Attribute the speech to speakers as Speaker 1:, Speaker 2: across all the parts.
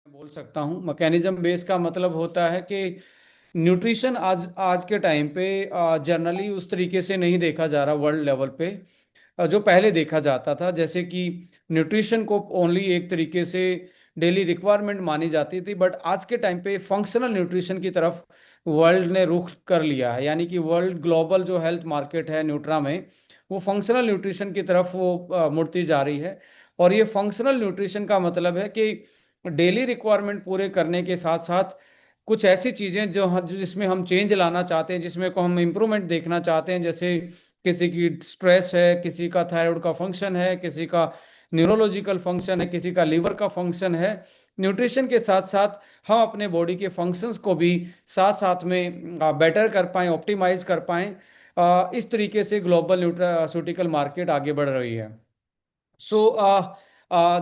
Speaker 1: बोल सकता हूँ। मैकेनिज्म बेस का मतलब होता है कि न्यूट्रिशन आज आज के टाइम पे जनरली उस तरीके से नहीं देखा जा रहा वर्ल्ड लेवल पे। जो पहले देखा जाता था, जैसे कि न्यूट्रिशन को ओनली एक तरीके से डेली रिक्वायरमेंट मानी जाती थी, बट आज के टाइम पे फंक्शनल न्यूट्रिशन की तरफ वर्ल्ड ने रुख कर लिया है। यानी कि वर्ल्ड ग्लोबल जो हेल्थ मार्केट है न्यूट्रा में, वो फंक्शनल न्यूट्रिशन की तरफ वो मुड़ती जा रही है। और ये फंक्शनल न्यूट्रिशन का मतलब है कि डेली रिक्वायरमेंट पूरे करने के साथ साथ कुछ ऐसी चीज़ें जिसमें हम चेंज लाना चाहते हैं, जिसमें को हम इम्प्रूवमेंट देखना चाहते हैं। जैसे किसी की स्ट्रेस है, किसी का थायराइड का फंक्शन है, किसी का न्यूरोलॉजिकल फंक्शन है, किसी का लीवर का फंक्शन है। न्यूट्रिशन के साथ साथ हम अपने बॉडी के फंक्शंस को भी साथ साथ में बेटर कर पाएँ, ऑप्टिमाइज कर पाएँ। इस तरीके से ग्लोबल न्यूट्रास्यूटिकल मार्केट आगे बढ़ रही है। सो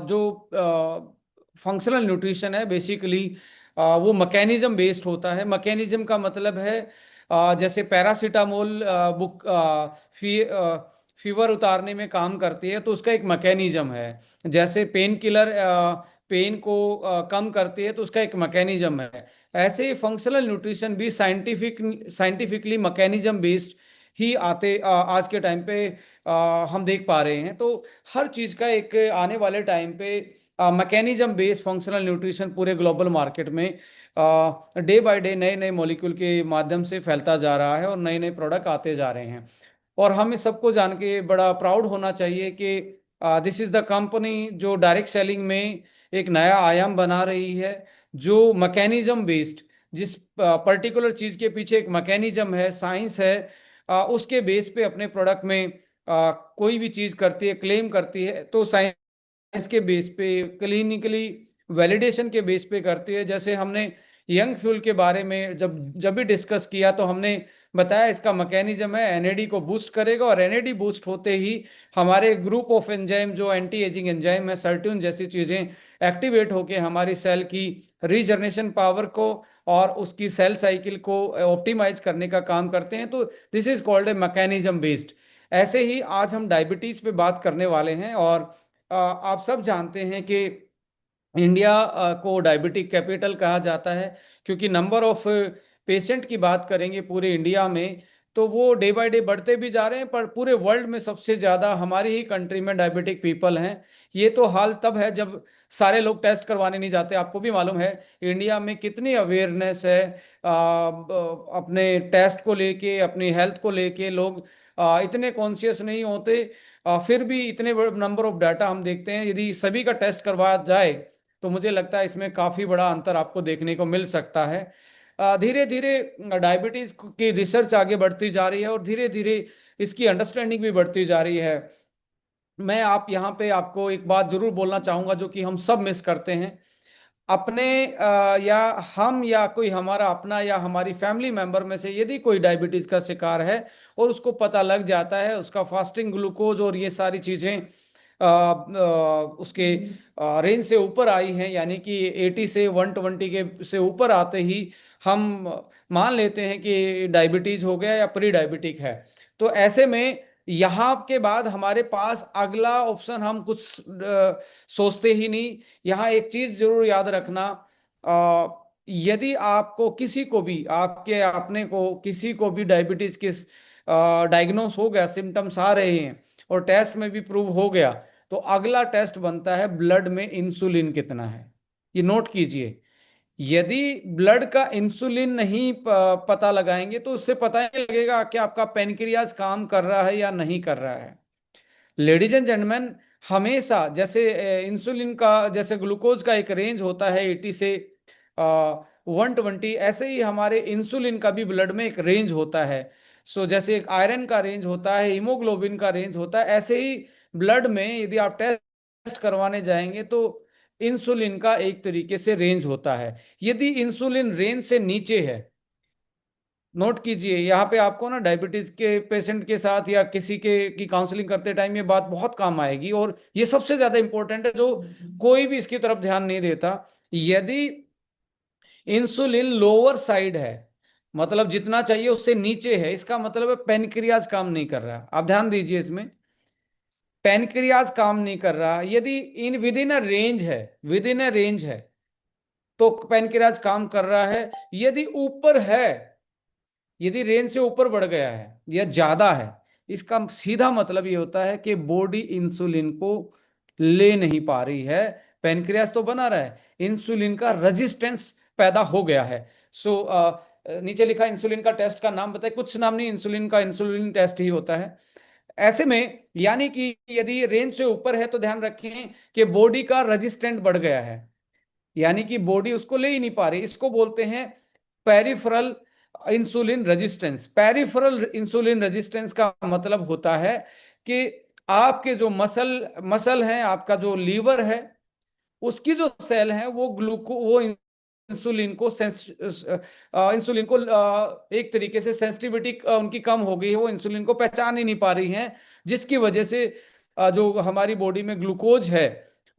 Speaker 1: जो फंक्शनल न्यूट्रिशन है बेसिकली वो मैकेनिज्म बेस्ड होता है। मैकेनिज्म का मतलब है जैसे पैरासीटामोल बुक फीवर उतारने में काम करती है, तो उसका एक मैकेनिज्म है। जैसे पेन किलर पेन को कम करती है, तो उसका एक मैकेनिज्म है। ऐसे ही फंक्शनल न्यूट्रिशन भी साइंटिफिकली मैकेनिज्म बेस्ड ही आज के टाइम पे हम देख पा रहे हैं। तो हर चीज़ का एक आने वाले टाइम पे मैकेनिज्म बेस्ड फंक्शनल न्यूट्रिशन पूरे ग्लोबल मार्केट में डे बाय डे नए नए मॉलिक्यूल के माध्यम से फैलता जा रहा है और नए नए प्रोडक्ट आते जा रहे हैं। और हमें सबको जान के बड़ा प्राउड होना चाहिए कि दिस इज़ द कंपनी जो डायरेक्ट सेलिंग में एक नया आयाम बना रही है, जो मैकेनिज्म बेस्ड, जिस पर्टिकुलर चीज़ के पीछे एक मैकेनिज्म है, साइंस है, उसके बेस पे अपने प्रोडक्ट में कोई भी चीज़ करती है, क्लेम करती है, तो साइंस के बेस पे, क्लिनिकली वैलिडेशन के बेस पे करती है। जैसे हमने यंग फ्यूल के बारे में जब जब भी डिस्कस किया, तो हमने बताया इसका मैकेनिज्म है एनएडी को बूस्ट करेगा, और एनएडी बूस्ट होते ही हमारे ग्रुप ऑफ एंजाइम जो एंटी एजिंग एंजाइम है, सर्ट्यून जैसी चीज़ें एक्टिवेट होकर हमारी सेल की रीजनरेशन पावर को और उसकी सेल साइकिल को ऑप्टिमाइज करने का काम करते हैं। तो this is called a mechanism based. ऐसे ही आज हम डायबिटीज पे बात करने वाले हैं। और आप सब जानते हैं कि इंडिया को डायबिटिक कैपिटल कहा जाता है, क्योंकि नंबर ऑफ पेशेंट की बात करेंगे पूरे इंडिया में, तो वो डे बाय डे बढ़ते भी जा रहे हैं, पर पूरे वर्ल्ड में सबसे ज़्यादा हमारी ही कंट्री में डायबिटिक पीपल हैं। ये तो हाल तब है जब सारे लोग टेस्ट करवाने नहीं जाते। आपको भी मालूम है इंडिया में कितनी अवेयरनेस है अपने टेस्ट को लेके, अपनी हेल्थ को लेके। लोग इतने कॉन्शियस नहीं होते, फिर भी इतने नंबर ऑफ डाटा हम देखते हैं। यदि सभी का टेस्ट करवाया जाए, तो मुझे लगता है इसमें काफ़ी बड़ा अंतर आपको देखने को मिल सकता है। धीरे धीरे डायबिटीज़ की रिसर्च आगे बढ़ती जा रही है, और धीरे धीरे इसकी अंडरस्टैंडिंग भी बढ़ती जा रही है। मैं आप यहाँ पे आपको एक बात ज़रूर बोलना चाहूँगा जो कि हम सब मिस करते हैं। अपने या हम या कोई हमारा अपना या हमारी फैमिली मेंबर में से यदि कोई डायबिटीज़ का शिकार है और उसको पता लग जाता है, उसका फास्टिंग ग्लूकोज और ये सारी चीज़ें उसके रेंज से ऊपर आई हैं, यानी कि 80 से 120 के से ऊपर आते ही हम मान लेते हैं कि डायबिटीज़ हो गया या प्री डायबिटिक है। तो ऐसे में यहाँ के बाद हमारे पास अगला ऑप्शन हम कुछ सोचते ही नहीं। यहाँ एक चीज़ ज़रूर याद रखना, यदि आपको किसी को भी, आपके अपने को किसी को भी डायबिटीज़ के डायग्नोस हो गया, सिम्टम्स आ रहे हैं और टेस्ट में भी प्रूव हो गया, तो अगला टेस्ट बनता है ब्लड में इंसुलिन कितना है। ये नोट कीजिए। यदि ब्लड का इंसुलिन नहीं पता लगाएंगे, तो उससे पता नहीं लगेगा कि आपका पेनक्रियाज काम कर रहा है या नहीं कर रहा है। लेडीज एंड जेंटलमैन, हमेशा जैसे इंसुलिन का, जैसे ग्लूकोज का एक रेंज होता है 80 से 120, ऐसे ही हमारे इंसुलिन का भी ब्लड में एक रेंज होता है। सो जैसे एक आयरन का रेंज होता है, हीमोग्लोबिन का रेंज होता है, ऐसे ही ब्लड में यदि आप टेस्ट करवाने जाएंगे, तो इंसुलिन का एक तरीके से रेंज होता है। यदि इंसुलिन रेंज से नीचे है, नोट कीजिए, यहाँ पे आपको ना डायबिटीज के पेशेंट के साथ या किसी के की काउंसलिंग करते टाइम ये बात बहुत काम आएगी, और ये सबसे ज्यादा इंपॉर्टेंट है जो कोई भी इसकी तरफ ध्यान नहीं देता। यदि इंसुलिन लोअर साइड है, मतलब जितना चाहिए उससे नीचे है, इसका मतलब है पेनक्रियाज काम नहीं कर रहा। आप ध्यान दीजिए, इसमें पेनक्रियाज काम नहीं कर रहा। यदि in with in a range है, विद इन अ रेंज है, तो पैनक्रियाज काम कर रहा है। यदि ऊपर है, यदि रेंज से ऊपर बढ़ गया है या ज्यादा है, इसका सीधा मतलब ये होता है कि बॉडी इंसुलिन को ले नहीं पा रही है। पैनक्रियास तो बना रहा है, इंसुलिन का रेजिस्टेंस पैदा हो गया है। सो नीचे लिखा इंसुलिन का टेस्ट का नाम बताए, कुछ नाम नहीं, इंसुलिन का इंसुलिन टेस्ट ही होता है। ऐसे में यानी कि यदि रेंज से ऊपर है तो ध्यान रखें कि बॉडी का रेजिस्टेंट बढ़ गया है, यानी कि बॉडी उसको ले ही नहीं पा रही। इसको बोलते हैं peripheral insulin resistance. Peripheral insulin resistance का मतलब होता है कि आपके जो मसल मसल हैं, आपका जो लीवर है, उसकी जो सेल है वो इंसुलिन को इंसुलिन को एक तरीके से सेंसिटिविटी उनकी कम हो गई है, वो इंसुलिन को पहचान ही नहीं पा रही हैं, जिसकी वजह से जो हमारी बॉडी में ग्लूकोज है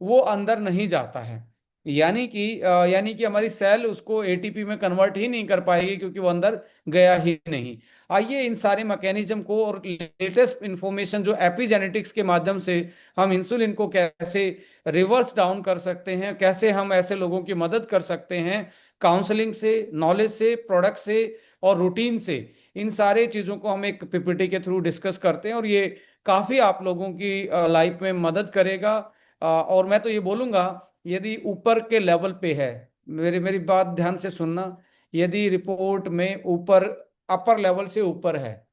Speaker 1: वो अंदर नहीं जाता है। यानी कि हमारी सेल उसको एटीपी में कन्वर्ट ही नहीं कर पाएगी, क्योंकि वो अंदर गया ही नहीं। आइए इन सारे मैकेनिज्म को और लेटेस्ट इंफॉर्मेशन जो एपिजेनेटिक्स के माध्यम से हम इंसुलिन को कैसे रिवर्स डाउन कर सकते हैं, कैसे हम ऐसे लोगों की मदद कर सकते हैं काउंसलिंग से, नॉलेज से, प्रोडक्ट से और रूटीन से, इन सारे चीज़ों को हम एक पीपीटी के थ्रू डिस्कस करते हैं और ये काफ़ी आप लोगों की लाइफ में मदद करेगा। और मैं तो ये बोलूँगा, यदि ऊपर के लेवल पे है, मेरी मेरी बात ध्यान से सुनना, यदि रिपोर्ट में ऊपर अपर लेवल से ऊपर है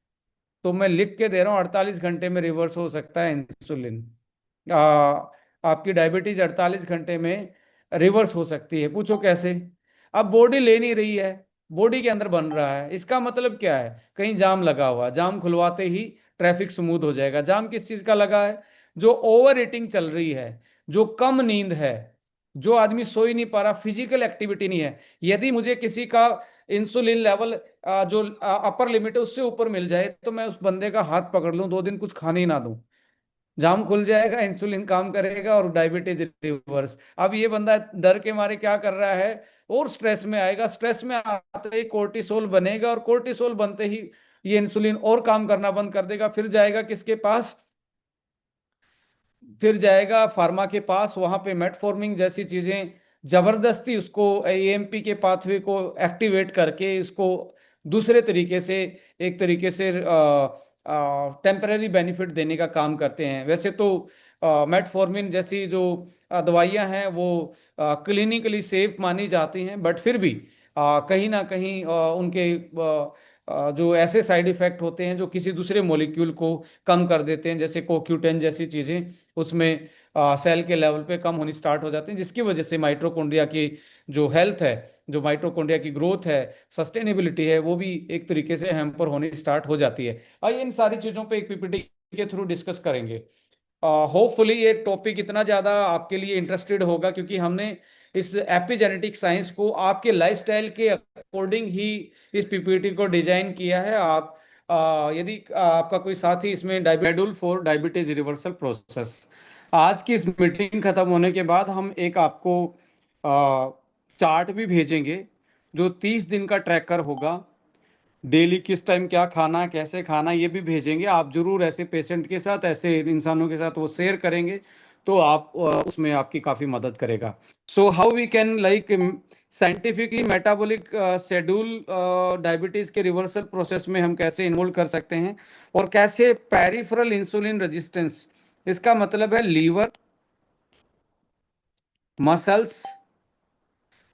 Speaker 1: तो मैं लिख के दे रहा हूँ 48 घंटे में रिवर्स हो सकता है इंसुलिन। आपकी डायबिटीज 48 घंटे में रिवर्स हो सकती है। पूछो कैसे? अब बॉडी ले नहीं रही है, बॉडी के अंदर बन रहा है, इसका मतलब क्या है? कहीं जाम लगा हुआ, जाम खुलवाते ही ट्रैफिक स्मूथ हो जाएगा। जाम किस चीज का लगा है? जो ओवर ईटिंग चल रही है, जो कम नींद है, जो आदमी सो ही नहीं पा रहा, फिजिकल एक्टिविटी नहीं है। यदि मुझे किसी का इंसुलिन लेवल जो अपर लिमिट है उससे ऊपर मिल जाए तो मैं उस बंदे का हाथ पकड़ लूं, 2 दिन कुछ खाने ही ना दूं, जाम खुल जाएगा, इंसुलिन काम करेगा और डायबिटीज रिवर्स। अब ये बंदा डर के मारे क्या कर रहा है, और स्ट्रेस में आएगा, स्ट्रेस में आते ही कोर्टिसोल बनेगा और कोर्टिसोल बनते ही ये इंसुलिन और काम करना बंद कर देगा। फिर जाएगा किसके पास? फिर जाएगा फार्मा के पास। वहां पे मेटफॉर्मिन जैसी चीजें जबरदस्ती उसको एएमपी के पाथवे को एक्टिवेट करके इसको दूसरे तरीके से, एक तरीके से टेम्पररी बेनिफिट देने का काम करते हैं। वैसे तो मेटफॉर्मिन जैसी जो दवाइयां हैं वो क्लिनिकली सेफ मानी जाती हैं, बट फिर भी कहीं ना कहीं उनके जो ऐसे साइड इफेक्ट होते हैं जो किसी दूसरे मॉलिक्यूल को कम कर देते हैं, जैसे कोक्यूटेन जैसी चीजें उसमें सेल के लेवल पे कम होनी स्टार्ट हो जाती हैं, जिसकी वजह से माइटोकॉन्ड्रिया की जो हेल्थ है, जो माइटोकॉन्ड्रिया की ग्रोथ है, सस्टेनेबिलिटी है, वो भी एक तरीके से हैम्पर होनी स्टार्ट हो जाती है। आइए इन सारी चीजों पे एक पीपीटी के थ्रू डिस्कस करेंगे। होपफुली ये टॉपिक इतना ज़्यादा आपके लिए इंटरेस्टेड होगा, क्योंकि हमने इस एपिजेनेटिक साइंस को आपके लाइफस्टाइल के अकॉर्डिंग ही इस पीपीटी को डिजाइन किया है। आप यदि आपका कोई साथी इसमें schedule for diabetes reversal process, आज की इस मीटिंग खत्म होने के बाद हम एक आपको चार्ट भी भेजेंगे जो 30 दिन का ट्रैकर होगा। डेली किस टाइम क्या खाना, कैसे खाना, ये भी भेजेंगे। आप जरूर ऐसे पेशेंट के साथ, ऐसे इंसानों के साथ वो शेयर करेंगे तो आप उसमें आपकी काफ़ी मदद करेगा। So how we can like scientifically metabolic schedule diabetes के रिवर्सल प्रोसेस में हम कैसे इन्वॉल्व कर सकते हैं, और कैसे पेरिफेरल इंसुलिन रेजिस्टेंस, इसका मतलब है लीवर, मसल्स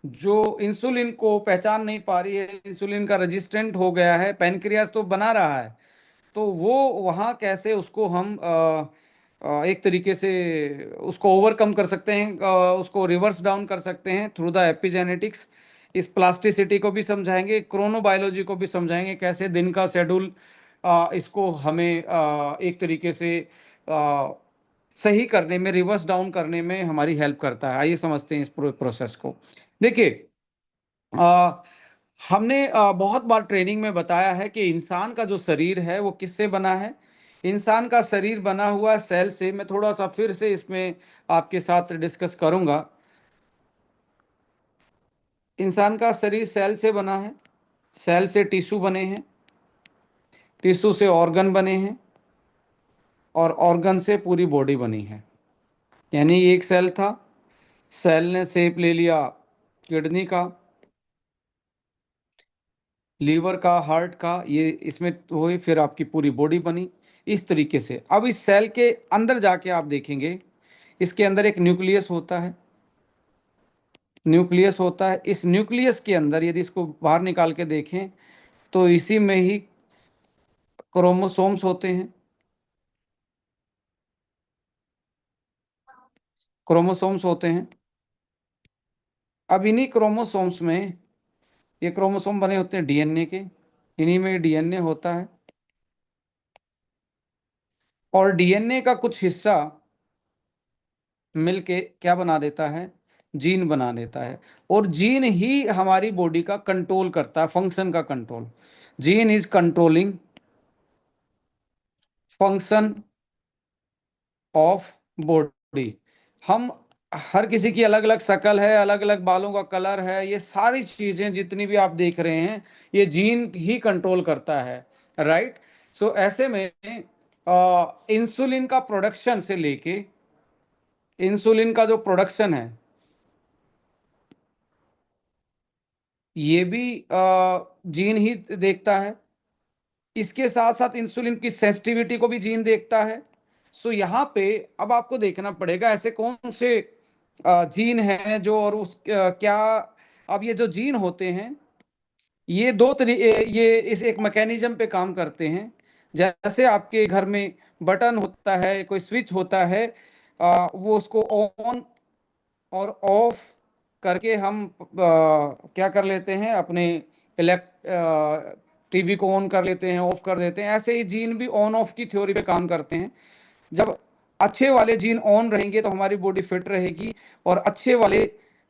Speaker 1: जो इंसुलिन को पहचान नहीं पा रही है, इंसुलिन का रेजिस्टेंट हो गया है, पैनक्रियास तो बना रहा है, तो वो वहाँ कैसे उसको हम एक तरीके से उसको ओवरकम कर सकते हैं, उसको रिवर्स डाउन कर सकते हैं थ्रू द एपिजेनेटिक्स। इस प्लास्टिसिटी को भी समझाएंगे, क्रोनोबायोलॉजी को भी समझाएंगे, कैसे दिन का शेड्यूल इसको हमें एक तरीके से सही करने में, रिवर्स डाउन करने में हमारी हेल्प करता है। आइए समझते हैं इस पूरे प्रोसेस को। देखिए, हमने बहुत बार ट्रेनिंग में बताया है कि इंसान का जो शरीर है वो किससे बना है। इंसान का शरीर बना हुआ सेल से। मैं थोड़ा सा फिर से इसमें आपके साथ डिस्कस करूंगा। इंसान का शरीर सेल से बना है, सेल से टिश्यू बने हैं, टिश्यू से ऑर्गन बने हैं, और ऑर्गन से पूरी बॉडी बनी है। यानी एक सेल था, सेल ने शेप ले लिया किडनी का, लीवर का, हार्ट का, ये इसमें हुए, फिर आपकी पूरी बॉडी बनी। इस तरीके से अब इस सेल के अंदर जाके आप देखेंगे, इसके अंदर एक न्यूक्लियस होता है। न्यूक्लियस होता है, इस न्यूक्लियस के अंदर यदि इसको बाहर निकाल के देखें तो इसी में ही क्रोमोसोम्स होते हैं। क्रोमोसोम्स होते हैं। अब इन्हीं क्रोमोसोम्स में, ये क्रोमोसोम बने होते हैं डीएनए के, इन्हीं में डीएनए होता है। और डीएनए का कुछ हिस्सा मिलके क्या बना देता है, जीन बना देता है। और जीन ही हमारी बॉडी का कंट्रोल करता है, फंक्शन का control. Gene is controlling function of body. हम, हर किसी की अलग अलग शक्ल है, अलग अलग बालों का कलर है, ये सारी चीजें जितनी भी आप देख रहे हैं, ये जीन ही कंट्रोल करता है। राइट। सो ऐसे में इंसुलिन का प्रोडक्शन से लेके, इंसुलिन का जो प्रोडक्शन है ये भी जीन ही देखता है। इसके साथ साथ इंसुलिन की सेंसिटिविटी को भी जीन देखता है। सो यहाँ पे अब आपको देखना पड़ेगा ऐसे कौन से जीन हैं जो, और उस क्या, अब ये जो जीन होते हैं ये दो ये इस एक मैकेनिज्म पे काम करते हैं। जैसे आपके घर में बटन होता है, कोई स्विच होता है, वो उसको ऑन और ऑफ करके हम क्या कर लेते हैं, अपने इलेक्ट टीवी को ऑन कर लेते हैं, ऑफ कर देते हैं। ऐसे ही जीन भी ऑन ऑफ की थ्योरी पे काम करते हैं। जब अच्छे वाले जीन ऑन रहेंगे तो हमारी बॉडी फिट रहेगी, और अच्छे वाले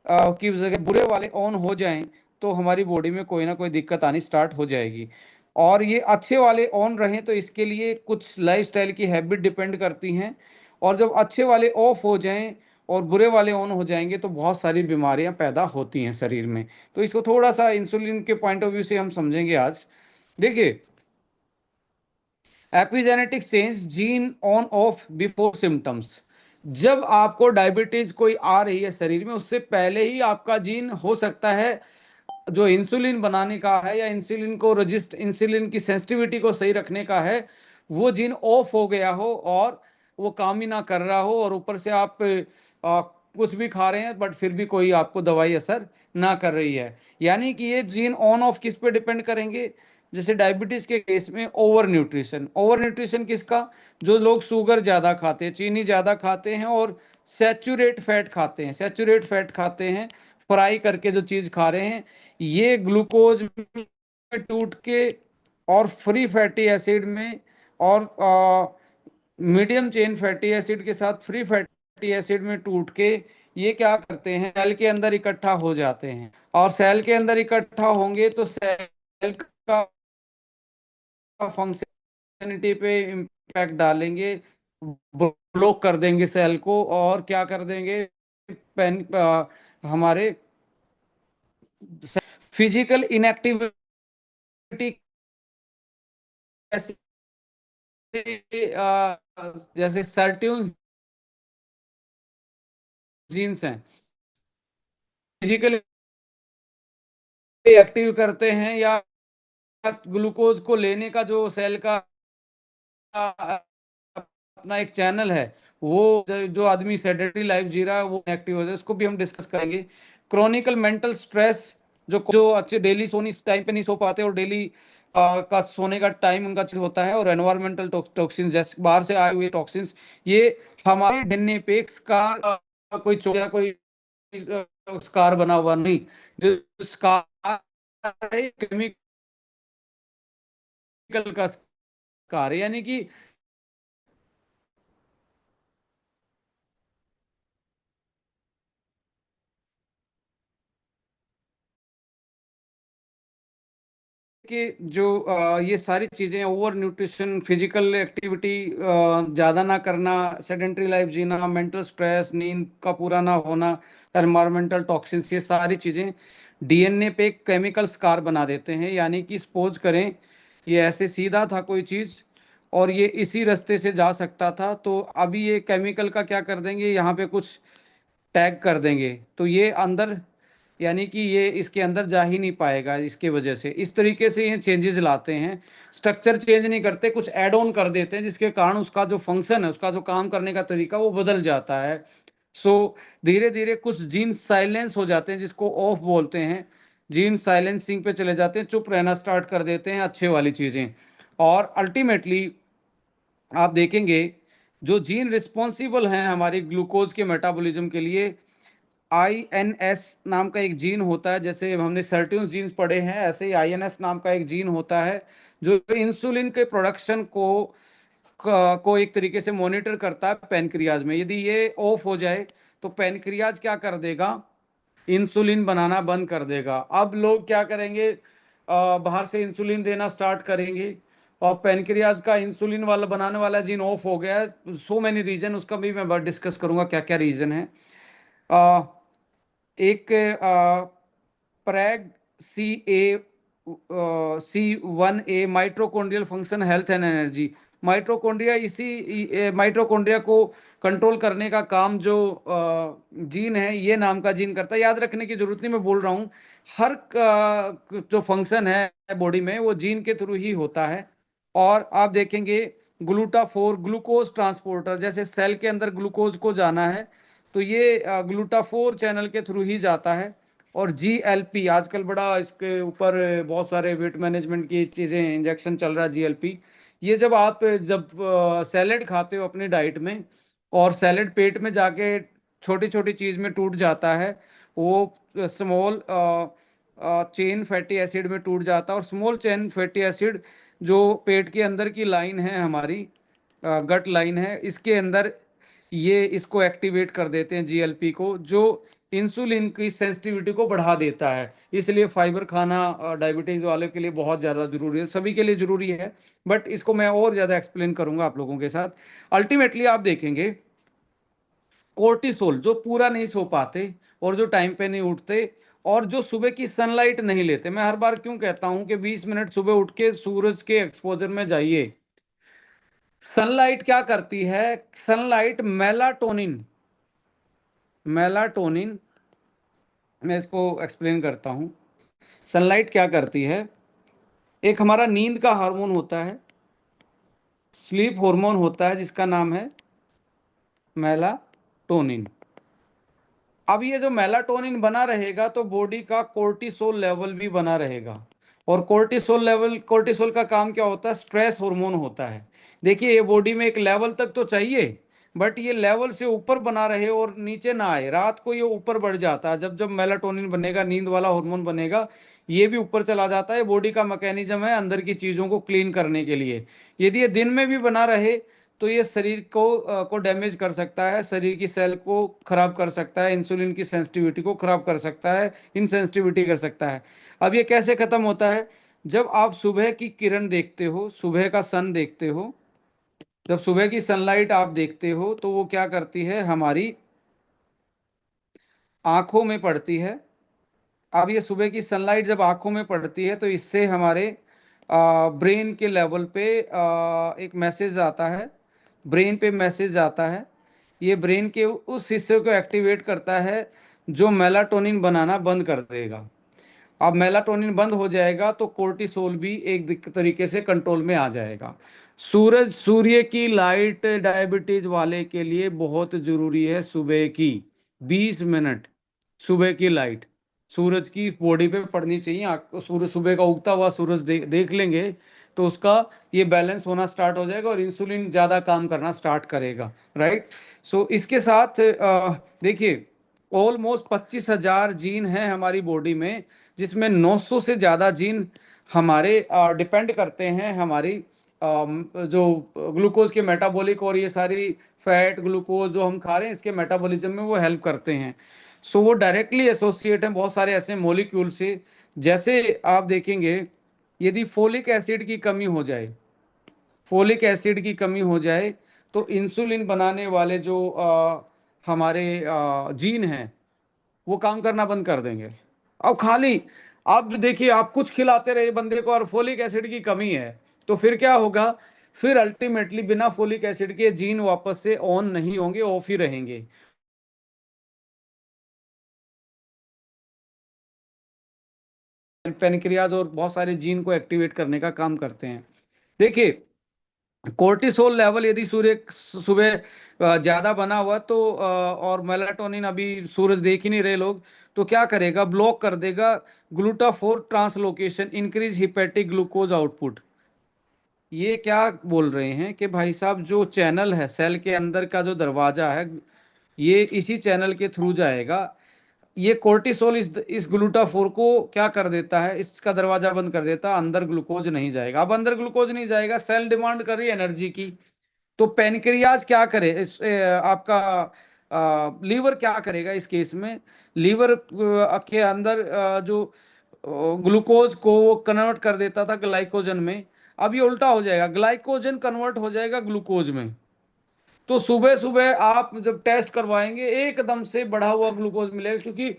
Speaker 1: की जगह बुरे वाले ऑन हो जाएं तो हमारी बॉडी में कोई ना कोई दिक्कत आनी स्टार्ट हो जाएगी। और ये अच्छे वाले ऑन रहें तो इसके लिए कुछ लाइफस्टाइल की हैबिट डिपेंड करती हैं। और जब अच्छे वाले ऑफ हो जाएं और बुरे वाले ऑन हो जाएंगे तो बहुत सारी बीमारियां पैदा होती हैं शरीर में। तो इसको थोड़ा सा इंसुलिन के पॉइंट ऑफ व्यू से हम समझेंगे आज। देखिए, epigenetic change, gene on off before symptoms. जब आपको डायबिटीज कोई आ रही है शरीर में, उससे पहले ही आपका जीन हो सकता है जो इंसुलिन बनाने का है, या इंसुलिन को रजिस्ट, इंसुलिन की सेंसिटिविटी को सही रखने का है, वो जीन ऑफ हो गया हो और वो काम ही ना कर रहा हो। और ऊपर से आप कुछ भी खा रहे हैं बट फिर भी कोई आपको दवाई असर ना कर रही है। यानी कि ये जीन ऑन ऑफ किस पे डिपेंड करेंगे, जैसे डायबिटीज के केस में ओवर न्यूट्रिशन। ओवर न्यूट्रिशन किसका, जो लोग शुगर ज्यादा खाते हैं, चीनी ज्यादा खाते हैं, और सैचुरेट फैट खाते हैं, सैचुरेट फैट खाते हैं, फ्राई करके जो चीज खा रहे हैं, ये ग्लूकोज में टूट के और फ्री फैटी एसिड में, और मीडियम चेन फैटी एसिड के साथ फ्री फैटी एसिड में टूट के ये क्या करते हैं, सेल के अंदर इकट्ठा हो जाते हैं। और सेल के अंदर इकट्ठा होंगे तो सेल का फंक्शनलिटी पे इम्पैक्ट डालेंगे, ब्लॉक कर देंगे सेल को, और क्या कर देंगे, हमारे फिजिकल इनएक्टिविटी, जैसे जैसे सर्ट्यून जीन्स हैं, फिजिकल एक्टिव करते हैं, या ग्लूकोज को लेने का जो सेल का अपना एक चैनल है, वो जो आदमी सेडेटरी लाइफ जी रहा है वो एक्टिव हो जाए, उसको भी हम डिस्कस करेंगे। क्रॉनिकल मेंटल स्ट्रेस, जो अच्छे डेली सोने टाइम पे नहीं सो पाते, और डेली का सोने का टाइम उनका चीज होता है, और एनवायरमेंटल टॉक्सिन, जैसे बाहर से आए हुए टॉक्सिन्स, ये हमारे डीएनए पे एक स्कार, कोई चोट या कोई स्कार बना हुआ नहीं, जो स्कार है केमिकल का स्कार है। यानी कि कि जो ये सारी चीजें, ओवर न्यूट्रिशन, फिजिकल एक्टिविटी ज्यादा ना करना, सेडेंट्री लाइफ जीना, मेंटल स्ट्रेस, नींद का पूरा ना होना, एनवायरमेंटल टॉक्सिन्स, ये सारी चीजें डीएनए पे एक केमिकल स्कार बना देते हैं। यानी कि सपोज करें ये ऐसे सीधा था कोई चीज, और ये इसी रास्ते से जा सकता था, तो अभी ये केमिकल का क्या कर देंगे, यहाँ पे कुछ टैग कर देंगे, तो ये अंदर यानी कि ये इसके अंदर जा ही नहीं पाएगा, इसके वजह से इस तरीके से ये चेंजेस लाते हैं। स्ट्रक्चर चेंज नहीं करते, कुछ ऐड ऑन कर देते हैं, जिसके कारण उसका जो फंक्शन है, उसका जो काम करने का तरीका वो बदल जाता है। सो धीरे धीरे कुछ जीन साइलेंस हो जाते हैं, जिसको ऑफ बोलते हैं। जीन साइलेंसिंग पे चले जाते हैं, चुप रहना स्टार्ट कर देते हैं अच्छे वाली चीजें। और अल्टीमेटली आप देखेंगे जो जीन रिस्पॉन्सिबल हैं हमारी ग्लूकोज के मेटाबॉलिज्म के लिए, INS नाम का एक जीन होता है। जैसे हमने सर्ट्यून जीन्स पढ़े हैं, ऐसे ही INS नाम का एक जीन होता है जो इंसुलिन के प्रोडक्शन को एक तरीके से मॉनिटर करता है पैनक्रियाज में। यदि ये ऑफ हो जाए तो पैनक्रियाज क्या कर देगा, इंसुलिन बनाना बंद कर देगा। अब लोग क्या करेंगे, बाहर से इंसुलिन देना स्टार्ट करेंगे, और पैनक्रियाज का इंसुलिन वाला बनाने वाला जीन ऑफ हो गया है। सो मैनी रीजन, उसका भी मैं डिस्कस करूंगा क्या क्या रीजन है। एक Prague C1A mitochondrial function health and energy. Mitochondria, इसी माइट्रोकॉन्ड्रिया को कंट्रोल करने का काम जो जीन है, ये नाम का जीन करता है। याद रखने की जरूरत नहीं, मैं बोल रहा हूँ हर जो फंक्शन है बॉडी में वो जीन के थ्रू ही होता है। और आप देखेंगे ग्लूटाफोर ग्लूकोज ट्रांसपोर्टर, जैसे सेल के अंदर ग्लूकोज को जाना है तो ये ग्लूटाफोर चैनल के थ्रू ही जाता है। और GLP, आजकल बड़ा इसके ऊपर बहुत सारे वेट मैनेजमेंट की चीज़ें, इंजेक्शन चल रहा है GLP। ये जब सैलेड खाते हो अपनी डाइट में, और सैलेड पेट में जाके छोटी छोटी चीज़ में टूट जाता है, वो स्मॉल चेन फैटी एसिड में टूट जाता है। और स्मॉल चेन फैटी एसिड जो पेट के अंदर की लाइन है हमारी, गट लाइन है, इसके अंदर ये इसको एक्टिवेट कर देते हैं GLP को, जो इंसुलिन की सेंसिटिविटी को बढ़ा देता है। इसलिए फाइबर खाना डायबिटीज वालों के लिए बहुत ज़्यादा जरूरी है, सभी के लिए जरूरी है, बट इसको मैं और ज़्यादा एक्सप्लेन करूंगा आप लोगों के साथ। अल्टीमेटली आप देखेंगे कोर्टिसोल, जो पूरा नहीं सो पाते और जो टाइम पे नहीं उठते और जो सुबह की सनलाइट नहीं लेते। मैं हर बार क्यों कहता हूं कि 20 मिनट सुबह उठ के सूरज के एक्सपोजर में जाइए। सनलाइट क्या करती है, सनलाइट मेलाटोनिन, मेलाटोनिन, मैं इसको एक्सप्लेन करता हूं। सनलाइट क्या करती है, एक हमारा नींद का हार्मोन होता है, स्लीप हार्मोन होता है, जिसका नाम है मेलाटोनिन। अब ये जो मेलाटोनिन बना रहेगा तो बॉडी का कोर्टिसोल लेवल भी बना रहेगा। और कोर्टिसोल का काम क्या होता है, स्ट्रेस हार्मोन होता है। देखिए ये बॉडी में एक लेवल तक तो चाहिए, बट ये लेवल से ऊपर बना रहे और नीचे ना आए। रात को ये ऊपर बढ़ जाता है, जब जब मेलाटोनिन बनेगा, नींद वाला हार्मोन बनेगा, ये भी ऊपर चला जाता है। बॉडी का मैकेनिज्म है अंदर की चीजों को क्लीन करने के लिए। यदि ये दिन में भी बना रहे तो ये शरीर को डैमेज कर सकता है, शरीर की सेल को खराब कर सकता है, इंसुलिन की सेंसिटिविटी को खराब कर सकता है, इनसेंसिटिविटी कर सकता है। अब ये कैसे खत्म होता है, जब आप सुबह की किरण देखते हो, सुबह का सन देखते हो, जब सुबह की सनलाइट आप देखते हो तो वो क्या करती है, हमारी आंखों में पड़ती है। अब ये सुबह की सनलाइट जब आंखों में पड़ती है तो इससे हमारे ब्रेन के लेवल पे एक मैसेज आता है, ब्रेन पे मैसेज आता है। ये ब्रेन के उस हिस्से को एक्टिवेट करता है जो मेलाटोनिन बनाना बंद कर देगा। अब मेलाटोनिन बंद हो जाएगा तो कोर्टिसोल भी एक तरीके से कंट्रोल में आ जाएगा। सूर्य की लाइट डायबिटीज वाले के लिए बहुत जरूरी है। सुबह की 20 मिनट सुबह की लाइट सूरज की बॉडी पे पड़नी चाहिए। सूरज सुबह का उगता हुआ सूरज देख लेंगे तो उसका ये बैलेंस होना स्टार्ट हो जाएगा और इंसुलिन ज़्यादा काम करना स्टार्ट करेगा। राइट। सो इसके साथ देखिए ऑलमोस्ट 25,000 जीन हैं हमारी बॉडी में, जिसमें 900 से ज़्यादा जीन हमारे डिपेंड करते हैं हमारी जो ग्लूकोज के मेटाबॉलिक और ये सारी फैट ग्लूकोज जो हम खा रहे हैं इसके मेटाबॉलिज्म में वो हेल्प करते हैं। सो वो डायरेक्टली एसोसिएट हैं बहुत सारे ऐसे मॉलिक्यूल से। जैसे आप देखेंगे यदि फोलिक एसिड की कमी हो जाए, फोलिक एसिड की कमी हो जाए तो इंसुलिन बनाने वाले जो हमारे जीन हैं वो काम करना बंद कर देंगे। अब खाली आप देखिए, आप कुछ खिलाते रहे बंदे को और फोलिक एसिड की कमी है तो फिर क्या होगा, फिर अल्टीमेटली बिना फोलिक एसिड के जीन वापस से ऑन नहीं होंगे, ऑफ ही रहेंगे। पेनक्रियाज और बहुत सारे जीन को एक्टिवेट करने का काम करते हैं। देखिए, कोर्टिसोल लेवल यदि सूर्य सुबह ज्यादा बना हुआ तो और मेलाटोनिन अभी सूरज देख ही नहीं रहे लोग, तो क्या करेगा, ब्लॉक कर देगा glut four translocation, increase hepatic glucose output. ये क्या बोल रहे हैं कि भाई साहब जो चैनल है सेल के अंदर का जो दरवाजा है, ये इसी चैनल के थ्रू जाएगा। ये कोर्टिसोल इस ग्लूटाफोर को क्या कर देता है, इसका दरवाजा बंद कर देता है, अंदर ग्लूकोज नहीं जाएगा। अब अंदर ग्लूकोज नहीं जाएगा, सेल डिमांड कर रही है एनर्जी की, तो पेनक्रियाज क्या करे, आपका लीवर क्या करेगा इस केस में, लीवर के अंदर जो ग्लूकोज को वो कन्वर्ट कर देता था ग्लाइकोजन में, अब ये उल्टा हो जाएगा, ग्लाइकोजन कन्वर्ट हो जाएगा ग्लूकोज में। तो सुबह सुबह आप जब टेस्ट करवाएंगे एकदम से बढ़ा हुआ ग्लूकोज मिलेगा, क्योंकि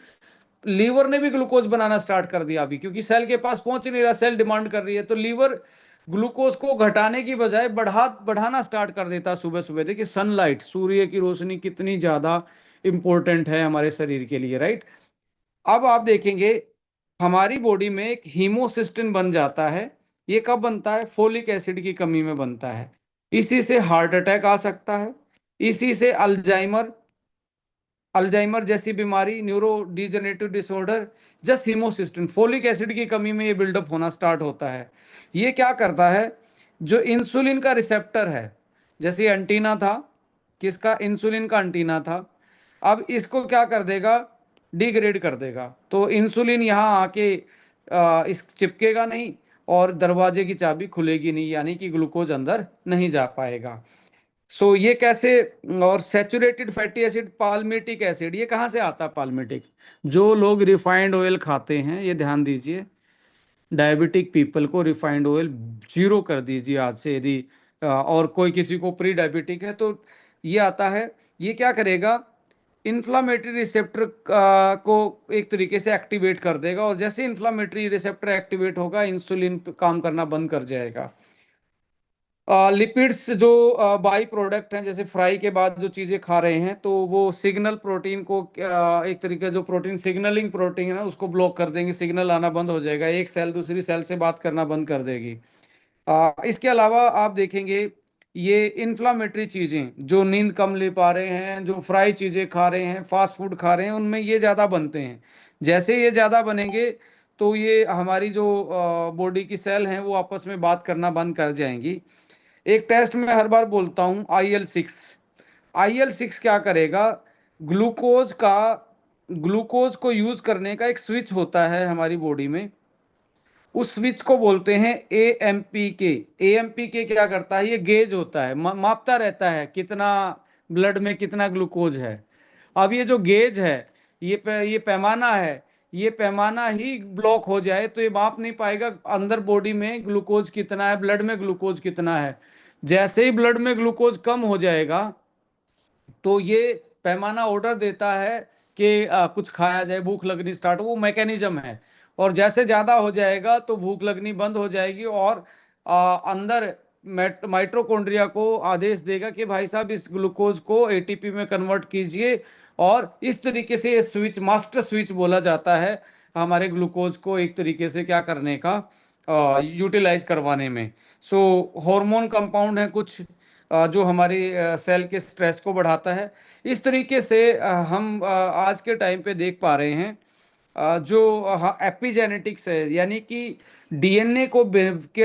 Speaker 1: लीवर ने भी ग्लूकोज बनाना स्टार्ट कर दिया अभी, क्योंकि सेल के पास पहुंच ही नहीं रहा, सेल डिमांड कर रही है, तो लीवर ग्लूकोज को घटाने की बजाय बढ़ाना स्टार्ट कर देता सुबह सुबह। देखिए सनलाइट, सूर्य की रोशनी कितनी ज्यादा इंपॉर्टेंट है हमारे शरीर के लिए, राइट। अब आप देखेंगे हमारी बॉडी में एक हीमोसिस्टिन बन जाता है। ये कब बनता है, फोलिक एसिड की कमी में बनता है। इसी से हार्ट अटैक आ सकता है, इसी से अल्जाइमर अल्जाइमर जैसी बीमारी, neuro degenerative disorder, just हीमोसिस्टिन folic acid की कमी में ये बिल्डअप होना स्टार्ट होता है। ये क्या करता है, जो इंसुलिन का रिसेप्टर है, जैसे एंटीना था, किसका, इंसुलिन का एंटीना था, अब इसको क्या कर देगा, डिग्रेड कर देगा। तो इंसुलिन यहाँ आके इस चिपकेगा नहीं, और दरवाजे की चाबी खुलेगी नहीं, यानी कि ग्लूकोज अंदर नहीं जा पाएगा। ये कैसे, और saturated fatty acid, palmitic acid, ये कहाँ से आता है पाल्मिटिक, जो लोग रिफाइंड ऑयल खाते हैं, ये ध्यान दीजिए, डायबिटिक पीपल को रिफाइंड ऑयल जीरो कर दीजिए आज से, यदि और कोई किसी को प्री डायबिटिक है तो ये आता है। ये क्या करेगा, इन्फ्लामेटरी रिसेप्टर को एक तरीके से एक्टिवेट कर देगा, और जैसे इन्फ्लामेटरी रिसेप्टर एक्टिवेट होगा, इंसुलिन काम करना बंद कर जाएगा। लिपिड्स जो बाई प्रोडक्ट हैं, जैसे फ्राई के बाद जो चीज़ें खा रहे हैं, तो वो सिग्नल प्रोटीन को एक तरीके जो प्रोटीन सिग्नलिंग प्रोटीन है ना, उसको ब्लॉक कर देंगे, सिग्नल आना बंद हो जाएगा, एक सेल दूसरी सेल से बात करना बंद कर देगी। इसके अलावा आप देखेंगे ये इन्फ्लामेटरी चीज़ें, जो नींद कम ले पा रहे हैं, जो फ्राई चीज़ें खा रहे हैं, फास्ट फूड खा रहे हैं, उनमें ये ज़्यादा बनते हैं। जैसे ये ज़्यादा बनेंगे तो ये हमारी जो बॉडी की सेल हैं वो आपस में बात करना बंद कर जाएंगी। एक टेस्ट में हर बार बोलता हूं, IL-6। IL-6 क्या करेगा, ग्लूकोज का ग्लूकोज को यूज करने का एक स्विच होता है हमारी बॉडी में, उस स्विच को बोलते हैं AMPK। AMPK क्या करता है, ये गेज होता है, मापता रहता है कितना ब्लड में कितना ग्लूकोज है। अब ये जो गेज है, ये पैमाना है, ये पैमाना ही ब्लॉक हो जाए तो ये माप नहीं पाएगा अंदर बॉडी में ग्लूकोज कितना है, ब्लड में ग्लूकोज कितना है। जैसे ही ब्लड में ग्लूकोज कम हो जाएगा, तो ये पैमाना ऑर्डर देता है कि कुछ खाया जाए, भूख लगनी स्टार्ट, वो मैकेनिज्म है। और जैसे ज्यादा हो जाएगा तो भूख लगनी बंद हो जाएगी, और अंदर माइटोकॉन्ड्रिया को आदेश देगा कि भाई साहब इस ग्लूकोज को ATP में कन्वर्ट कीजिए। और इस तरीके से ये स्विच, मास्टर स्विच बोला जाता है हमारे ग्लूकोज को एक तरीके से क्या करने का, यूटिलाइज करवाने में। हार्मोन कंपाउंड है कुछ जो हमारी सेल के स्ट्रेस को बढ़ाता है। इस तरीके से हम आज के टाइम पे देख पा रहे हैं जो एपिजेनेटिक्स है, यानी कि DNA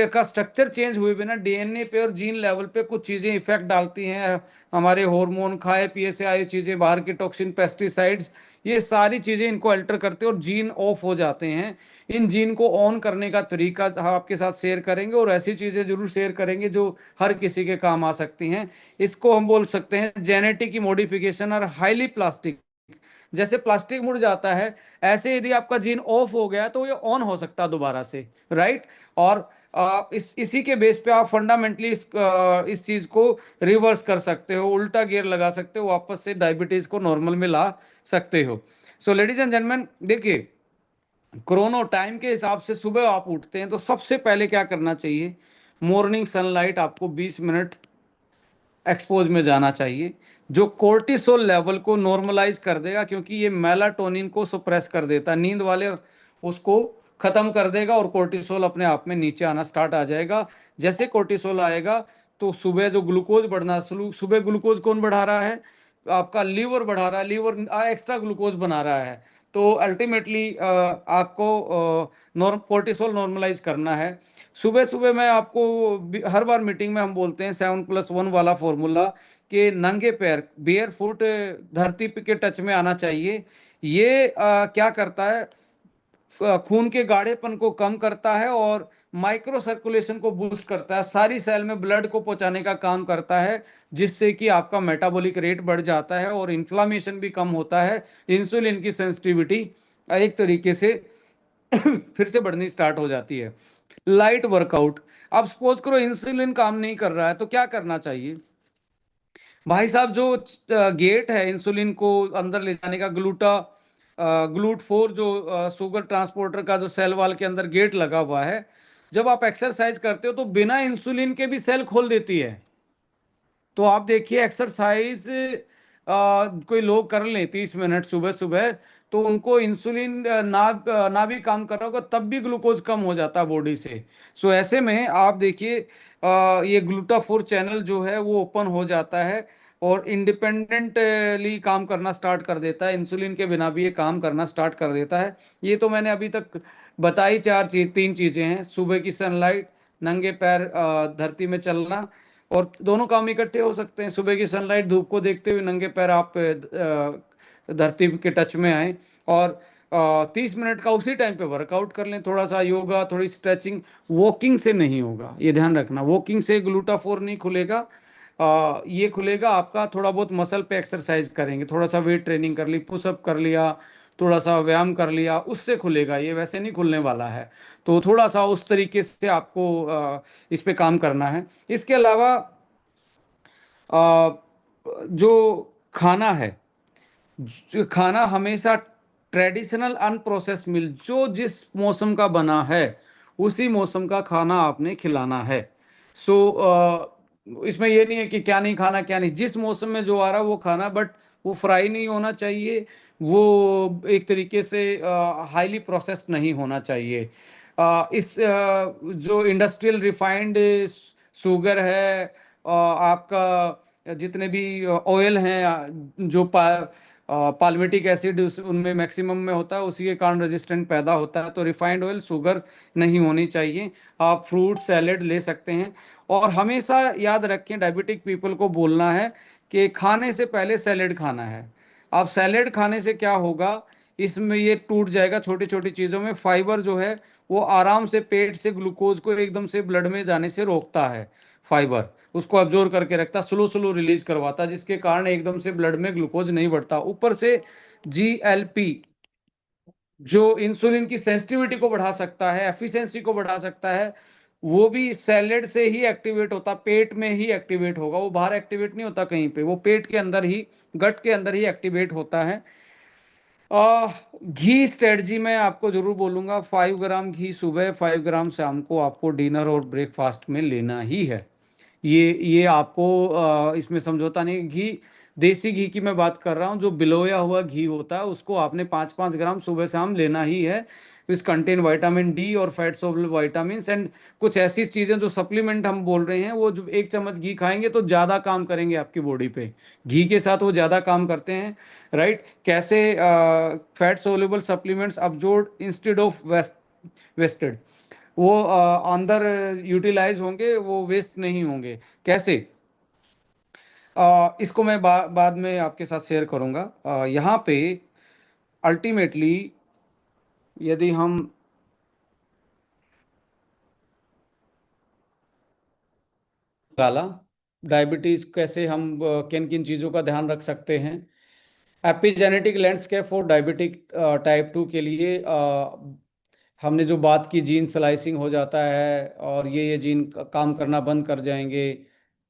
Speaker 1: का स्ट्रक्चर चेंज हुए बिना DNA पे और जीन लेवल पे कुछ चीज़ें इफेक्ट डालती हैं। हमारे हार्मोन, खाए पिए से आई चीज़ें, बाहर के टॉक्सिन, पेस्टिसाइड्स, ये सारी चीज़ें इनको अल्टर करते हैं और जीन ऑफ हो जाते हैं। इन जीन को ऑन करने का तरीका हम आपके साथ शेयर करेंगे, और ऐसी चीज़ें जरूर शेयर करेंगे जो हर किसी के काम आ सकती हैं। इसको हम बोल सकते हैं जेनेटिक मॉडिफिकेशन और हाईली प्लास्टिक। जैसे प्लास्टिक मुड़ जाता है, ऐसे यदि आपका जीन ऑफ हो गया तो ये ऑन हो सकता है दोबारा से, राइट। और इसी के बेस पे आप फंडामेंटली इस चीज को रिवर्स कर सकते हो, उल्टा गियर लगा सकते हो, वापस से डायबिटीज को नॉर्मल में ला सकते हो। सो लेडीज एंड जेंटलमैन, देखिए क्रोनो टाइम के हिसाब से सुबह आप उठते हैं तो सबसे पहले क्या करना चाहिए, मॉर्निंग सनलाइट आपको 20 मिनट एक्सपोज में जाना चाहिए, जो कोर्टिसोल लेवल को नॉर्मलाइज कर देगा, क्योंकि ये मेलाटोनिन को सप्रेस कर देता है। नींद वाले उसको खत्म कर देगा और कोर्टिसोल अपने आप में नीचे आना स्टार्ट आ जाएगा। जैसे कोर्टिसोल आएगा तो सुबह जो ग्लूकोज बढ़ना, सुबह ग्लूकोज कौन बढ़ा रहा है? आपका लीवर बढ़ा रहा है, लीवर एक्स्ट्रा ग्लूकोज बना रहा है। तो अल्टीमेटली आपको नॉर्म कोर्टिसोल नॉर्मलाइज करना है। सुबह सुबह मैं आपको हर बार मीटिंग में हम बोलते हैं 7+1 वाला फॉर्मूला, कि नंगे पैर बेयर फुट धरती के टच में आना चाहिए। ये क्या करता है? खून के गाढ़ेपन को कम करता है और माइक्रो सर्कुलेशन को बूस्ट करता है, सारी सेल में ब्लड को पहुंचाने का काम करता है, जिससे कि आपका मेटाबॉलिक रेट बढ़ जाता है और इन्फ्लामेशन भी कम होता है। इंसुलिन की सेंसिटिविटी एक तरीके से फिर से बढ़नी स्टार्ट हो जाती है। Light workout. अब सपोज करो इंसुलिन काम नहीं कर रहा है तो क्या करना चाहिए भाई साहब? जो गेट है इंसुलिन को अंदर ले जाने का, ग्लूट 4 जो शुगर ट्रांसपोर्टर का जो सेल वॉल के अंदर गेट लगा हुआ है, जब आप एक्सरसाइज करते हो तो बिना इंसुलिन के भी सेल खोल देती है। तो आप देखिए एक्सरसाइज कोई लोग कर लें 30 मिनट सुबह सुबह, तो उनको इंसुलिन ना भी काम कर रहा होगा तब भी ग्लूकोज कम हो जाता है बॉडी से। सो ऐसे में आप देखिए ये ग्लूटाफोर चैनल जो है वो ओपन हो जाता है और इंडिपेंडेंटली काम करना स्टार्ट कर देता है, इंसुलिन के बिना भी ये काम करना स्टार्ट कर देता है। ये तो मैंने अभी तक बताई 3 चीजें हैं: सुबह की सनलाइट, नंगे पैर धरती में चलना, और दोनों काम इकट्ठे हो सकते हैं। सुबह की सनलाइट, धूप को देखते हुए नंगे पैर आप धरती के टच में आए, और 30 मिनट का उसी टाइम पे वर्कआउट कर लें, थोड़ा सा योगा, थोड़ी स्ट्रेचिंग। वॉकिंग से नहीं होगा, ये ध्यान रखना, वॉकिंग से ग्लूटाफोर नहीं खुलेगा। ये खुलेगा आपका, थोड़ा बहुत मसल पे एक्सरसाइज करेंगे, थोड़ा सा वेट ट्रेनिंग कर ली, पुशअप कर लिया, थोड़ा सा व्यायाम कर लिया, उससे खुलेगा, ये वैसे नहीं खुलने वाला है। तो थोड़ा सा उस तरीके से आपको इस पे काम करना है। इसके अलावा जो खाना है, जो खाना हमेशा ट्रेडिशनल अनप्रोसेस मिल, जो जिस मौसम का बना है उसी मौसम का खाना आपने खिलाना है। सो इसमें ये नहीं है कि क्या नहीं खाना, क्या नहीं, जिस मौसम में जो आ रहा है वो खाना, बट वो फ्राई नहीं होना चाहिए, वो एक तरीके से हाईली प्रोसेस्ड नहीं होना चाहिए। जो इंडस्ट्रियल रिफाइंड शुगर है, आपका जितने भी ऑयल हैं, जो पाल्मिटिक एसिड उनमें मैक्सिमम में होता है, उसी के कारण रेजिस्टेंट पैदा होता है। तो रिफाइंड ऑयल, शुगर नहीं होनी चाहिए। आप फ्रूट सैलेड ले सकते हैं। और हमेशा याद रखें, डायबिटिक पीपल को बोलना है कि खाने से पहले सैलेड खाना है। आप सैलेड खाने से क्या होगा, इसमें ये टूट जाएगा छोटी छोटी चीज़ों में। फाइबर जो है वो आराम से पेट से ग्लूकोज को एकदम से ब्लड में जाने से रोकता है। फाइबर उसको अब्जॉर्ब करके रखता, स्लो स्लो रिलीज करवाता, जिसके कारण एकदम से ब्लड में ग्लूकोज नहीं बढ़ता। ऊपर से GLP जो इंसुलिन की सेंसिटिविटी को बढ़ा सकता है, एफिशिएंसी को बढ़ा सकता है, वो भी सैलेड से ही एक्टिवेट होता, पेट में ही एक्टिवेट होगा, वो बाहर एक्टिवेट नहीं होता कहीं पे, वो पेट के अंदर ही, गट के अंदर ही एक्टिवेट होता है। घी स्ट्रेटजी में आपको जरूर बोलूंगा, 5 ग्राम घी सुबह, 5 ग्राम शाम को आपको डिनर और ब्रेकफास्ट में लेना ही है। ये आपको इसमें समझौता नहीं। घी, देसी घी की मैं बात कर रहा हूँ, जो बिलोया हुआ घी होता है उसको आपने 5-5 ग्राम सुबह शाम लेना ही है। इस कंटेन विटामिन डी और फैट सोल्युबल विटामिन एंड कुछ ऐसी चीजें जो सप्लीमेंट हम बोल रहे हैं, वो जो 1 चम्मच घी खाएंगे तो ज्यादा काम करेंगे आपकी बॉडी पे। घी के साथ वो ज्यादा काम करते हैं, राइट? कैसे? Fat soluble supplements absorb instead of wasted, वो अंदर यूटिलाइज होंगे, वो वेस्ट नहीं होंगे। कैसे? इसको मैं बाद में आपके साथ शेयर करूंगा। यहाँ पे अल्टीमेटली यदि हम गाला डायबिटीज, कैसे हम किन किन चीज़ों का ध्यान रख सकते हैं। Epigenetic landscape for diabetic type 2 के लिए हमने जो बात की, जीन स्लाइसिंग हो जाता है और ये जीन काम करना बंद कर जाएंगे।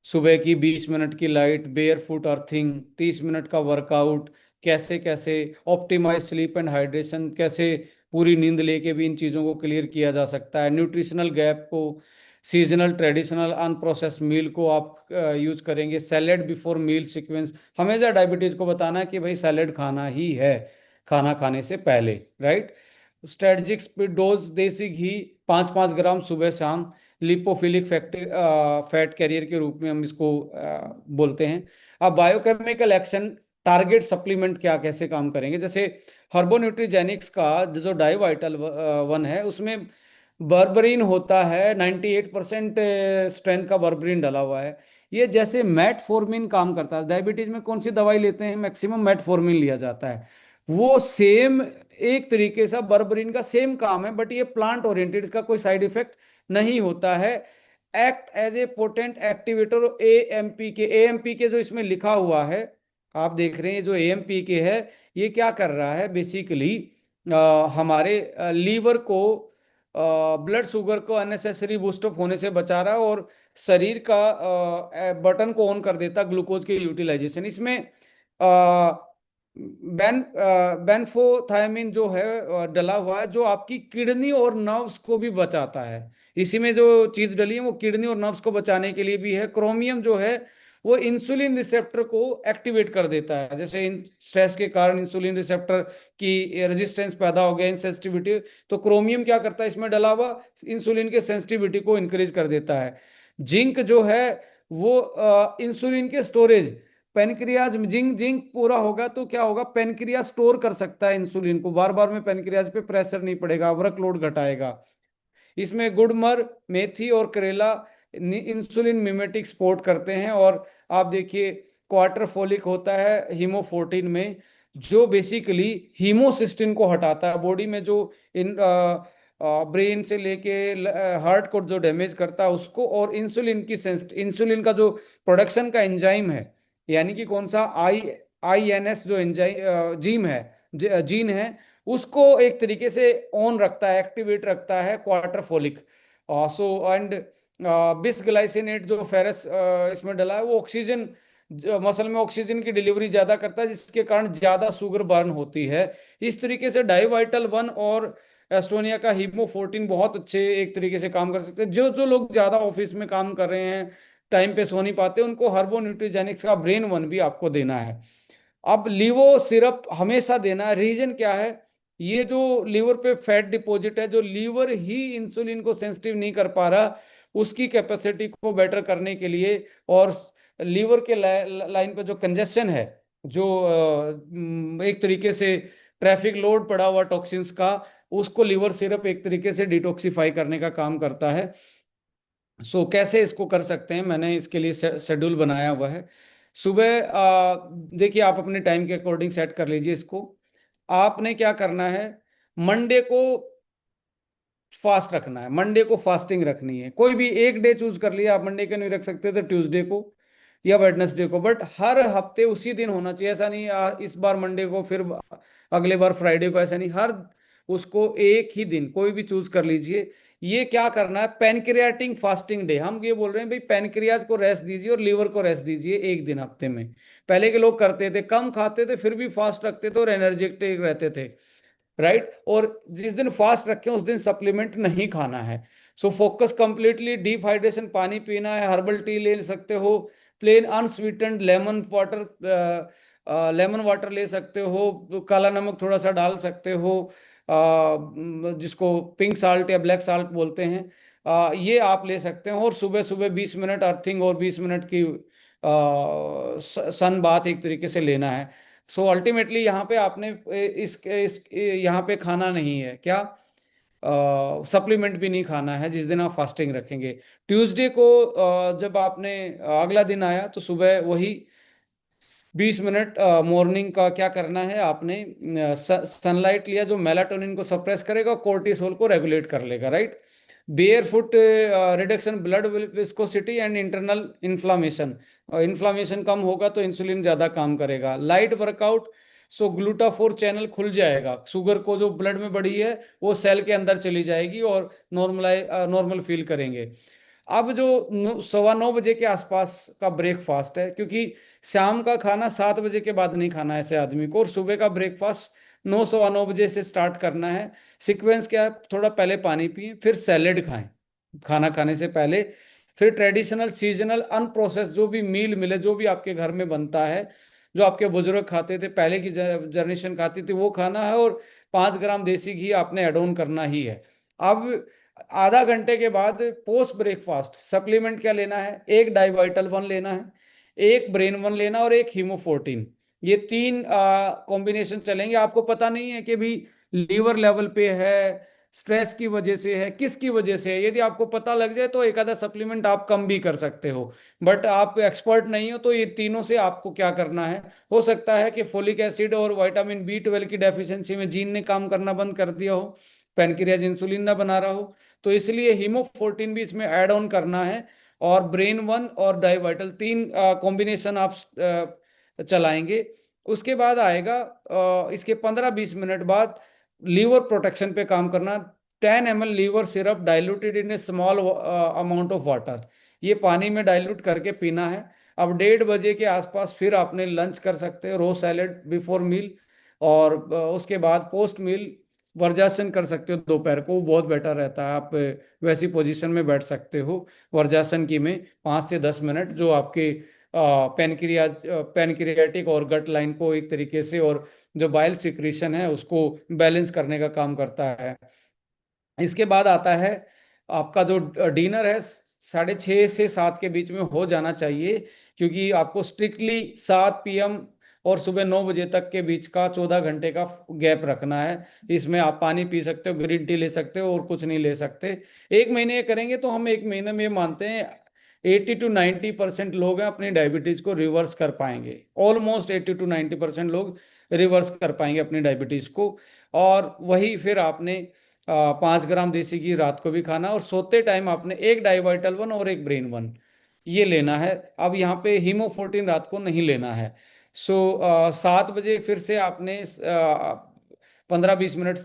Speaker 1: सुबह की 20 मिनट की light, bear foot earthing, 30 minute का वर्कआउट, कैसे कैसे ऑप्टिमाइज स्लीप एंड हाइड्रेशन, कैसे पूरी नींद लेके भी इन चीज़ों को क्लियर किया जा सकता है। न्यूट्रिशनल गैप को, सीजनल ट्रेडिशनल अनप्रोसेस्ड मील को आप यूज करेंगे। सैलेड बिफोर मील सीक्वेंस, हमेशा डायबिटीज को बताना है कि भाई सैलेड खाना ही है खाना खाने से पहले, राइट? स्ट्रेटजिक स्पीड डोज देसी घी 5-5 ग्राम सुबह शाम, लिपोफिलिक फैट कैरियर के रूप में हम इसको बोलते हैं। अब बायोकेमिकल एक्शन, टारगेट सप्लीमेंट क्या कैसे काम करेंगे, जैसे हर्बोन्यूट्रिजेनिक्स का जो डाइवाइटल वन है उसमें बर्बरीन होता है, 98% स्ट्रेंथ का बर्बरीन डला हुआ है। ये जैसे मेटफॉर्मिन काम करता है, डायबिटीज में कौन सी दवाई लेते हैं, मैक्सिमम मेटफॉर्मिन लिया जाता है, वो सेम एक तरीके से बर्बरीन का सेम काम है, बट ये प्लांट ओरिएंटेड, इसका कोई साइड इफेक्ट नहीं होता है। Act as a potent activator A M P K जो इसमें लिखा हुआ है, आप देख रहे हैं जो ए एम पी के है, ये क्या कर रहा है बेसिकली, हमारे लीवर को, ब्लड शुगर को अननेसेसरी बूस्टअप होने से बचा रहा है, और शरीर का बटन को ऑन कर देता ग्लूकोज के यूटिलाइजेशन। इसमें बेनफोथायमिन जो है डला हुआ है, जो आपकी किडनी और नर्व्स को भी बचाता है। इसी में जो चीज डली है वो किडनी और नर्व्स को बचाने के लिए भी है। क्रोमियम जो है वो इंसुलिन रिसेप्टर को एक्टिवेट कर देता है, जैसे इन स्ट्रेस के कारण इंसुलिन रिसेप्टर की रेजिस्टेंस पैदा हो गया, इनसेंसिटिविटी, तो क्रोमियम क्या करता है इसमें डला हुआ, इंसुलिन के सेंसिटिविटी को इंक्रीज कर देता है। जिंक जो है वो इंसुलिन के स्टोरेज, पेनक्रियाज, जिंक जिंक पूरा होगा तो क्या होगा, पेनक्रियाज स्टोर कर सकता है इंसुलिन को, बार बार में पेनक्रियाज पे प्रेशर नहीं पड़ेगा, वर्कलोड घटाएगा। इसमें गुड़मर, मेथी और करेला इंसुलिन मिमेटिक सपोर्ट करते हैं। और आप देखिए क्वार्टर फोलिक होता है हीमोफोर्टिन में, जो बेसिकली हीमोसिस्टिन को हटाता है बॉडी में, जो इन ब्रेन से लेके हार्ट को जो डैमेज करता है उसको, और इंसुलिन का जो प्रोडक्शन का एंजाइम है, यानी कि कौन सा INS जो एंजाइम जीन है, उसको एक तरीके से ऑन रखता है, एक्टिवेट रखता है क्वार्टर फोलिक। सो एंड बिसग्लाइसिनेट जो फेरस इसमें डला है, वो ऑक्सीजन, मसल में ऑक्सीजन की डिलीवरी ज्यादा करता है, जिसके कारण ज्यादा शुगर बर्न होती है। इस तरीके से डाइवाइटल वन और एस्टोनिया का हीमो14 बहुत अच्छे एक तरीके से काम कर सकते हैं। जो जो लोग ज्यादा ऑफिस में काम कर रहे हैं, टाइम पे सो नहीं पाते, उनको हर्बो न्यूट्रीजेनिक्स का ब्रेन वन भी आपको देना है। अब लीवो सिरप हमेशा देना है, रीजन क्या है, ये जो लीवर पे फैट डिपॉजिट है, जो लीवर ही इंसुलिन को सेंसिटिव नहीं कर पा रहा, उसकी कैपेसिटी को बेटर करने के लिए, और लीवर के लाइन पे जो कंजेशन है, जो एक तरीके से ट्रैफिक लोड पड़ा हुआ टॉक्सिन्स का, उसको लीवर सिरप एक तरीके से डिटॉक्सिफाई करने का काम करता है। कैसे इसको कर सकते हैं, मैंने इसके लिए शेड्यूल बनाया हुआ है। सुबह देखिए आप अपने टाइम के अकॉर्डिंग सेट कर लीजिए इसको। आपने क्या करना है, मंडे को फास्ट रखना है, मंडे को फास्टिंग रखनी है। कोई भी एक डे चूज कर लिया, आप मंडे को नहीं रख सकते तो ट्यूसडे को या वेडनेसडे को, बट हर हफ्ते उसी दिन होना चाहिए। ऐसा नहीं इस बार मंडे को फिर अगले बार फ्राइडे को, ऐसा नहीं, हर उसको एक ही दिन कोई भी चूज कर लीजिए। ये क्या करना है, पेनक्रियाटिक फास्टिंग डे, हम ये बोल रहे हैं भाई पेनक्रियाज को रेस्ट दीजिए और लीवर को रेस्ट दीजिए एक दिन हफ्ते में। पहले के लोग करते थे, कम खाते थे फिर भी फास्ट रखते थे और एनर्जेटिक रहते थे, राइट। और जिस दिन फास्ट रखें उस दिन सप्लीमेंट नहीं खाना है। फोकस कंप्लीटली डीप हाइड्रेशन, पानी पीना है, हर्बल टी ले सकते हो, प्लेन अनस्वीटेंड लेमन वाटर ले सकते हो, काला नमक थोड़ा सा डाल सकते हो, जिसको पिंक साल्ट या ब्लैक साल्ट बोलते हैं, ये आप ले सकते हैं। और सुबह सुबह 20 मिनट अर्थिंग और 20 मिनट की सन बाथ एक तरीके से लेना है। अल्टीमेटली यहाँ पे आपने इस यहाँ पे खाना नहीं है क्या, सप्लीमेंट भी नहीं खाना है जिस दिन आप फास्टिंग रखेंगे। ट्यूसडे को जब आपने अगला दिन आया तो सुबह वही 20 मिनट मॉर्निंग का क्या करना है, आपने सनलाइट लिया जो मेलाटोनिन को सप्रेस करेगा, कोर्टिसोल को रेगुलेट कर लेगा, right. Barefoot reduction blood viscosity and internal inflammation, inflammation कम होगा तो इंसुलिन ज्यादा काम करेगा। लाइट वर्कआउट, ग्लूटाफोर चैनल खुल जाएगा, शुगर को जो ब्लड में बढ़ी है वो सेल के अंदर चली जाएगी और नॉर्मल फील करेंगे। अब जो 9:15 बजे के आसपास का ब्रेकफास्ट है, क्योंकि शाम का खाना 7 बजे के बाद नहीं खाना है ऐसे आदमी को, और सुबह का ब्रेकफास्ट 9-9:15 बजे से स्टार्ट करना है। सीक्वेंस क्या है, थोड़ा पहले पानी पिए, फिर सैलेड खाएं खाना खाने से पहले, फिर ट्रेडिशनल सीजनल अनप्रोसेस जो भी मील मिले, जो भी आपके घर में बनता है, जो आपके बुजुर्ग खाते थे, पहले की जनरेशन खाती थी, वो खाना है। और 5 ग्राम देसी घी आपने एड ऑन करना ही है। अब आधा घंटे के बाद पोस्ट ब्रेकफास्ट सप्लीमेंट क्या लेना है, एक डाइवाइटल वन लेना है, एक ब्रेन वन लेना और एक हीमोफोर्टिन। ये तीन कॉम्बिनेशन चलेंगे। आपको पता नहीं है कि भी लीवर लेवल पे है, स्ट्रेस की वजह से है, किसकी वजह से है, यदि आपको पता लग जाए तो एक आधा सप्लीमेंट आप कम भी कर सकते हो। बट आप एक्सपर्ट नहीं हो तो ये तीनों से आपको क्या करना है, हो सकता है कि फोलिक एसिड और विटामिन B12 की डेफिशिएंसी में जीन ने काम करना बंद कर दिया हो, पैनक्रियाज इंसुलिन ना बना रहा हो, तो इसलिए हीमोफोर्टिन भी इसमें ऐड ऑन करना है। और ब्रेन वन और डाइवाइटल तीन कॉम्बिनेशन आप चलाएंगे। उसके बाद आएगा इसके 15-20 मिनट बाद लीवर प्रोटेक्शन पे काम करना। 10 ml liver syrup diluted in a small amount of water, ये पानी में डाइल्यूट करके पीना है। अब 1:30 बजे के आसपास फिर आपने लंच कर सकते हो, रो सैलेड बिफोर मील। और उसके बाद पोस्ट मील वर्जासन कर सकते हो दोपहर को, बहुत बेटर रहता है। आप वैसी पोजीशन में बैठ सकते हो वर्जासन की में 5 से 10 मिनट, जो आपके पैनक्रियाटिक और गट लाइन को एक तरीके से, और जो बाइल सिक्रीशन है उसको बैलेंस करने का काम करता है। इसके बाद आता है आपका जो डिनर है, 6:30 से 7 के बीच में हो जाना चाहिए, क्योंकि आपको स्ट्रिक्टली 7 PM और सुबह 9 बजे तक के बीच का 14 घंटे का गैप रखना है। इसमें आप पानी पी सकते हो, ग्रीन टी ले सकते हो और कुछ नहीं ले सकते। 1 महीने करेंगे तो हम 1 महीने में मानते हैं 80 to 90% लोग हैं अपनी डायबिटीज को रिवर्स कर पाएंगे। ऑलमोस्ट 80 to 90% लोग रिवर्स कर पाएंगे अपनी डायबिटीज को। और वही फिर आपने 5 ग्राम देसी घी रात को भी खाना, और सोते टाइम आपने एक डाइवाइटल वन और एक ब्रेन वन ये लेना है। अब यहाँ पे हीमोफोर्टिन रात को नहीं लेना है। 7 बजे फिर से आपने 15-20 मिनट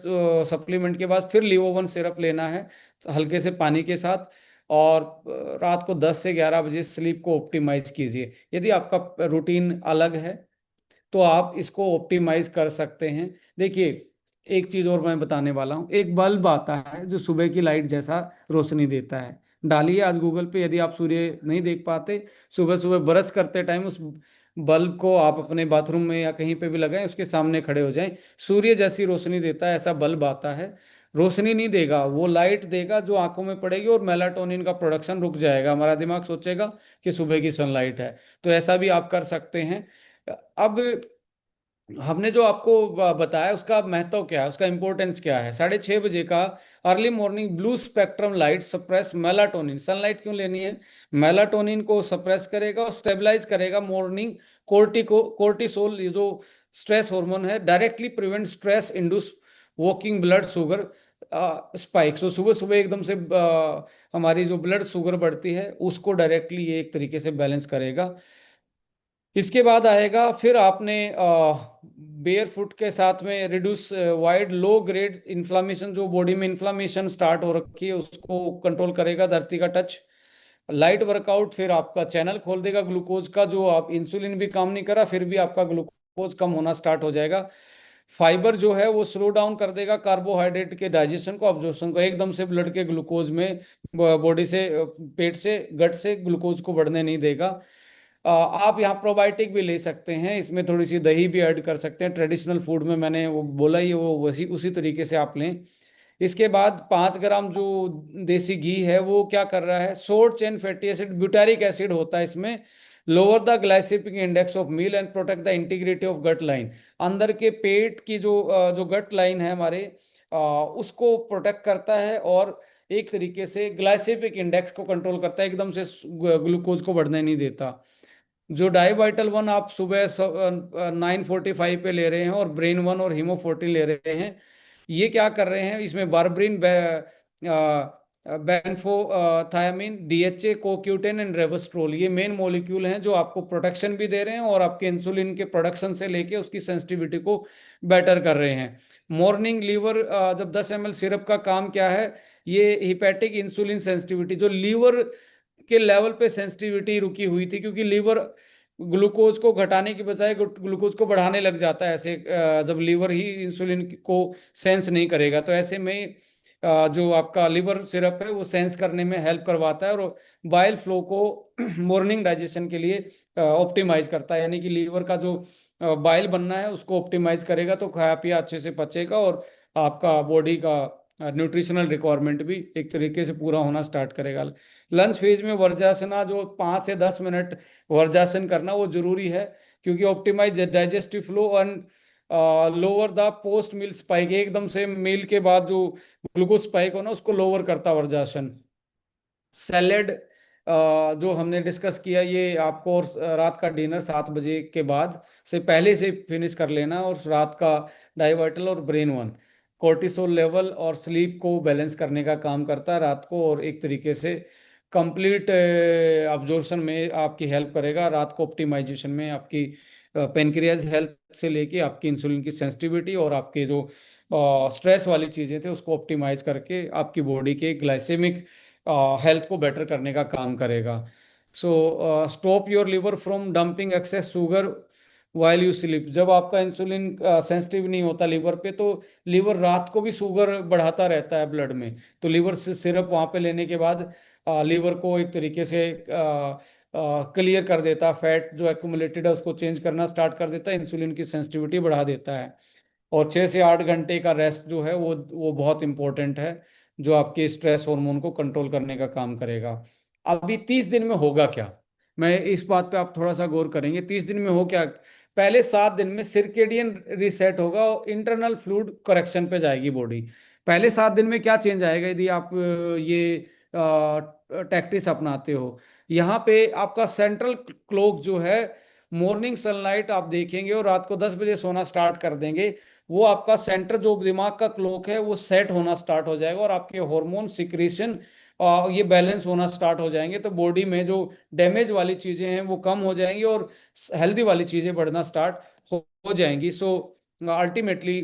Speaker 1: सप्लीमेंट के बाद फिर लिवोवन सिरप लेना है हल्के से पानी के साथ। और रात को 10 से 11 बजे स्लीप को ऑप्टिमाइज कीजिए। यदि आपका रूटीन अलग है तो आप इसको ऑप्टिमाइज कर सकते हैं। देखिए, एक चीज और मैं बताने वाला हूँ। एक बल्ब आता है जो सुबह की लाइट जैसा रोशनी देता है, डालिए आज गूगल पे, यदि आप सूर्य नहीं देख पाते, सुबह सुबह ब्रश करते टाइम उस बल्ब को आप अपने बाथरूम में या कहीं पे भी लगाएं, उसके सामने खड़े हो जाएं, सूर्य जैसी रोशनी देता है, ऐसा बल्ब आता है। रोशनी नहीं देगा, वो लाइट देगा जो आंखों में पड़ेगी और मेलाटोनिन का प्रोडक्शन रुक जाएगा, हमारा दिमाग सोचेगा कि सुबह की सनलाइट है। तो ऐसा भी आप कर सकते हैं। अब हमने जो आपको बताया उसका महत्व क्या है, उसका इंपॉर्टेंस क्या है। 6:30 बजे का early morning blue spectrum light suppress melatonin. Sunlight क्यों लेनी है, मेलाटोनिन को सप्रेस करेगा और स्टेबलाइज करेगा मॉर्निंग कोर्टिसोल, ये जो स्ट्रेस हार्मोन है, directly prevent stress induce walking blood sugar spike. तो सुबह सुबह एकदम से हमारी जो ब्लड शुगर बढ़ती है उसको डायरेक्टली ये एक तरीके से बैलेंस करेगा। इसके बाद आएगा फिर आपने बेयर फुट के साथ में reduce wide low grade inflammation, जो बॉडी में इन्फ्लामेशन स्टार्ट हो रखी है उसको कंट्रोल करेगा धरती का टच। लाइट वर्कआउट फिर आपका चैनल खोल देगा ग्लूकोज का, जो आप इंसुलिन भी काम नहीं करा फिर भी आपका ग्लूकोज कम होना स्टार्ट हो जाएगा। फाइबर जो है वो स्लो डाउन कर देगा कार्बोहाइड्रेट के डाइजेशन को, अब्जॉर्प्शन को, एकदम से ब्लड के ग्लूकोज में बॉडी से पेट से गट से ग्लूकोज को बढ़ने नहीं देगा। आप यहाँ प्रोबायोटिक भी ले सकते हैं, इसमें थोड़ी सी दही भी ऐड कर सकते हैं, ट्रेडिशनल फूड में मैंने वो बोला ही, वो वैसी उसी तरीके से आप लें। इसके बाद 5 ग्राम जो देसी घी है वो क्या कर रहा है, short chain fatty acid butyric acid होता है इसमें, lower the glycemic index of meal and protect the integrity of gut line. अंदर के पेट की जो गट लाइन है हमारे, उसको प्रोटेक्ट करता है और एक तरीके से ग्लाइसेमिक इंडेक्स को कंट्रोल करता है, एकदम से ग्लूकोज को बढ़ने नहीं देता। जो डाइवाइटल वन आप सुबह 9:45 पे ले रहे हैं और ब्रेन वन और हीमोफोर्टिन ले रहे हैं, ये क्या कर रहे हैं, इसमें बार्बरिन, बेन्फोथायामिन, DHA, कोक्यूटेन एंड रेवोस्ट्रोल, ये मेन मॉलिक्यूल हैं जो आपको प्रोटेक्शन भी दे रहे हैं और आपके इंसुलिन के प्रोडक्शन से लेके उसकी सेंसिटिविटी को बेटर कर रहे हैं। मॉर्निंग लीवर जब 10 ml सिरप का काम क्या है, ये हिपैटिक इंसुलिन सेंसिटिविटी, जो लीवर के लेवल पे सेंसिटिविटी रुकी हुई थी, क्योंकि लीवर ग्लूकोज को घटाने की बजाय ग्लूकोज को बढ़ाने लग जाता है ऐसे, जब लीवर ही इंसुलिन को सेंस नहीं करेगा, तो ऐसे में जो आपका लिवर सिरप है वो सेंस करने में हेल्प करवाता है और बाइल फ्लो को मॉर्निंग डाइजेशन के लिए ऑप्टिमाइज करता है, यानी कि लीवर का जो बाइल बनना है उसको ऑप्टिमाइज करेगा, तो खाया पिया अच्छे से पचेगा और आपका बॉडी का न्यूट्रिशनल रिक्वायरमेंट भी एक तरीके से पूरा होना स्टार्ट करेगा। लंच फेज में वर्जासना जो 5 से 10 मिनट वर्जासन करना वो जरूरी है, क्योंकि optimize digestive flow and lower the post meal spike, एकदम से मील के बाद जो ग्लूकोज स्पाइक हो ना उसको लोअर करता वर्जासन। सैलेड जो हमने डिस्कस किया, ये आपको रात का डिनर 7 बजे के बाद से पहले से फिनिश कर लेना, और रात का डाइवर्टल और ब्रेन वन कोर्टिसोल लेवल और स्लीप को बैलेंस करने का काम करता है रात को, और एक तरीके से कंप्लीट अब्जॉर्प्शन में आपकी हेल्प करेगा रात को, ऑप्टिमाइजेशन में आपकी पेनक्रियाज हेल्थ से लेके आपकी इंसुलिन की सेंसिटिविटी और आपके जो स्ट्रेस वाली चीज़ें थे उसको ऑप्टिमाइज करके आपकी बॉडी के ग्लाइसेमिक हेल्थ को बेटर करने का काम करेगा। So stop your liver from dumping excess sugar while you sleep. जब आपका इंसुलिन सेंसिटिव नहीं होता लिवर पे, तो लिवर रात को भी शुगर बढ़ाता रहता है ब्लड में, तो लिवर से सिरप वहाँ पे लेने के बाद लिवर को एक तरीके से क्लियर कर देता है, फैट जो एक्यूमुलेटेड है उसको चेंज करना स्टार्ट कर देता है, इंसुलिन की सेंसिटिविटी बढ़ा देता है। और 6 से 8 घंटे का रेस्ट जो है वो बहुत इंपॉर्टेंट है, जो आपके स्ट्रेस हार्मोन को कंट्रोल करने का काम करेगा। अभी 30 दिन में होगा क्या, मैं इस बात पे आप थोड़ा सा गौर करेंगे। 30 दिन में हो क्या, पहले 7 दिन में सिरकेडियन रीसेट होगा और इंटरनल फ्लूइड करेक्शन पे जाएगी बॉडी। पहले 7 दिन में क्या चेंज आएगा यदि आप ये टैक्टिस अपनाते हो। यहाँ पे आपका सेंट्रल क्लॉक जो है, मॉर्निंग सनलाइट आप देखेंगे और रात को 10 बजे सोना स्टार्ट कर देंगे, वो आपका सेंटर जो दिमाग का क्लॉक है वो सेट होना स्टार्ट हो जाएगा, और आपके हार्मोन सिक्रीशन ये बैलेंस होना स्टार्ट हो जाएंगे, तो बॉडी में जो डैमेज वाली चीजें हैं वो कम हो जाएंगी और हेल्दी वाली चीजें बढ़ना स्टार्ट हो जाएंगी। सो अल्टीमेटली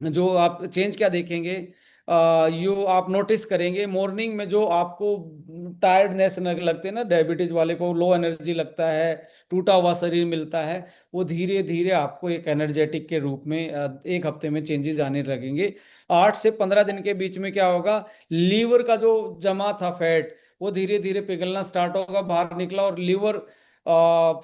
Speaker 1: जो आप चेंज क्या देखेंगे, यो आप नोटिस करेंगे मॉर्निंग में जो आपको टायर्डनेस लगते हैं ना, डायबिटीज वाले को लो एनर्जी लगता है, टूटा हुआ शरीर मिलता है, वो धीरे धीरे आपको एक एनर्जेटिक के रूप में 1 हफ्ते में चेंजेस आने लगेंगे। 8 से 15 दिन के बीच में क्या होगा, लीवर का जो जमा था फैट वो धीरे धीरे पिघलना स्टार्ट होगा, बाहर निकला, और लीवर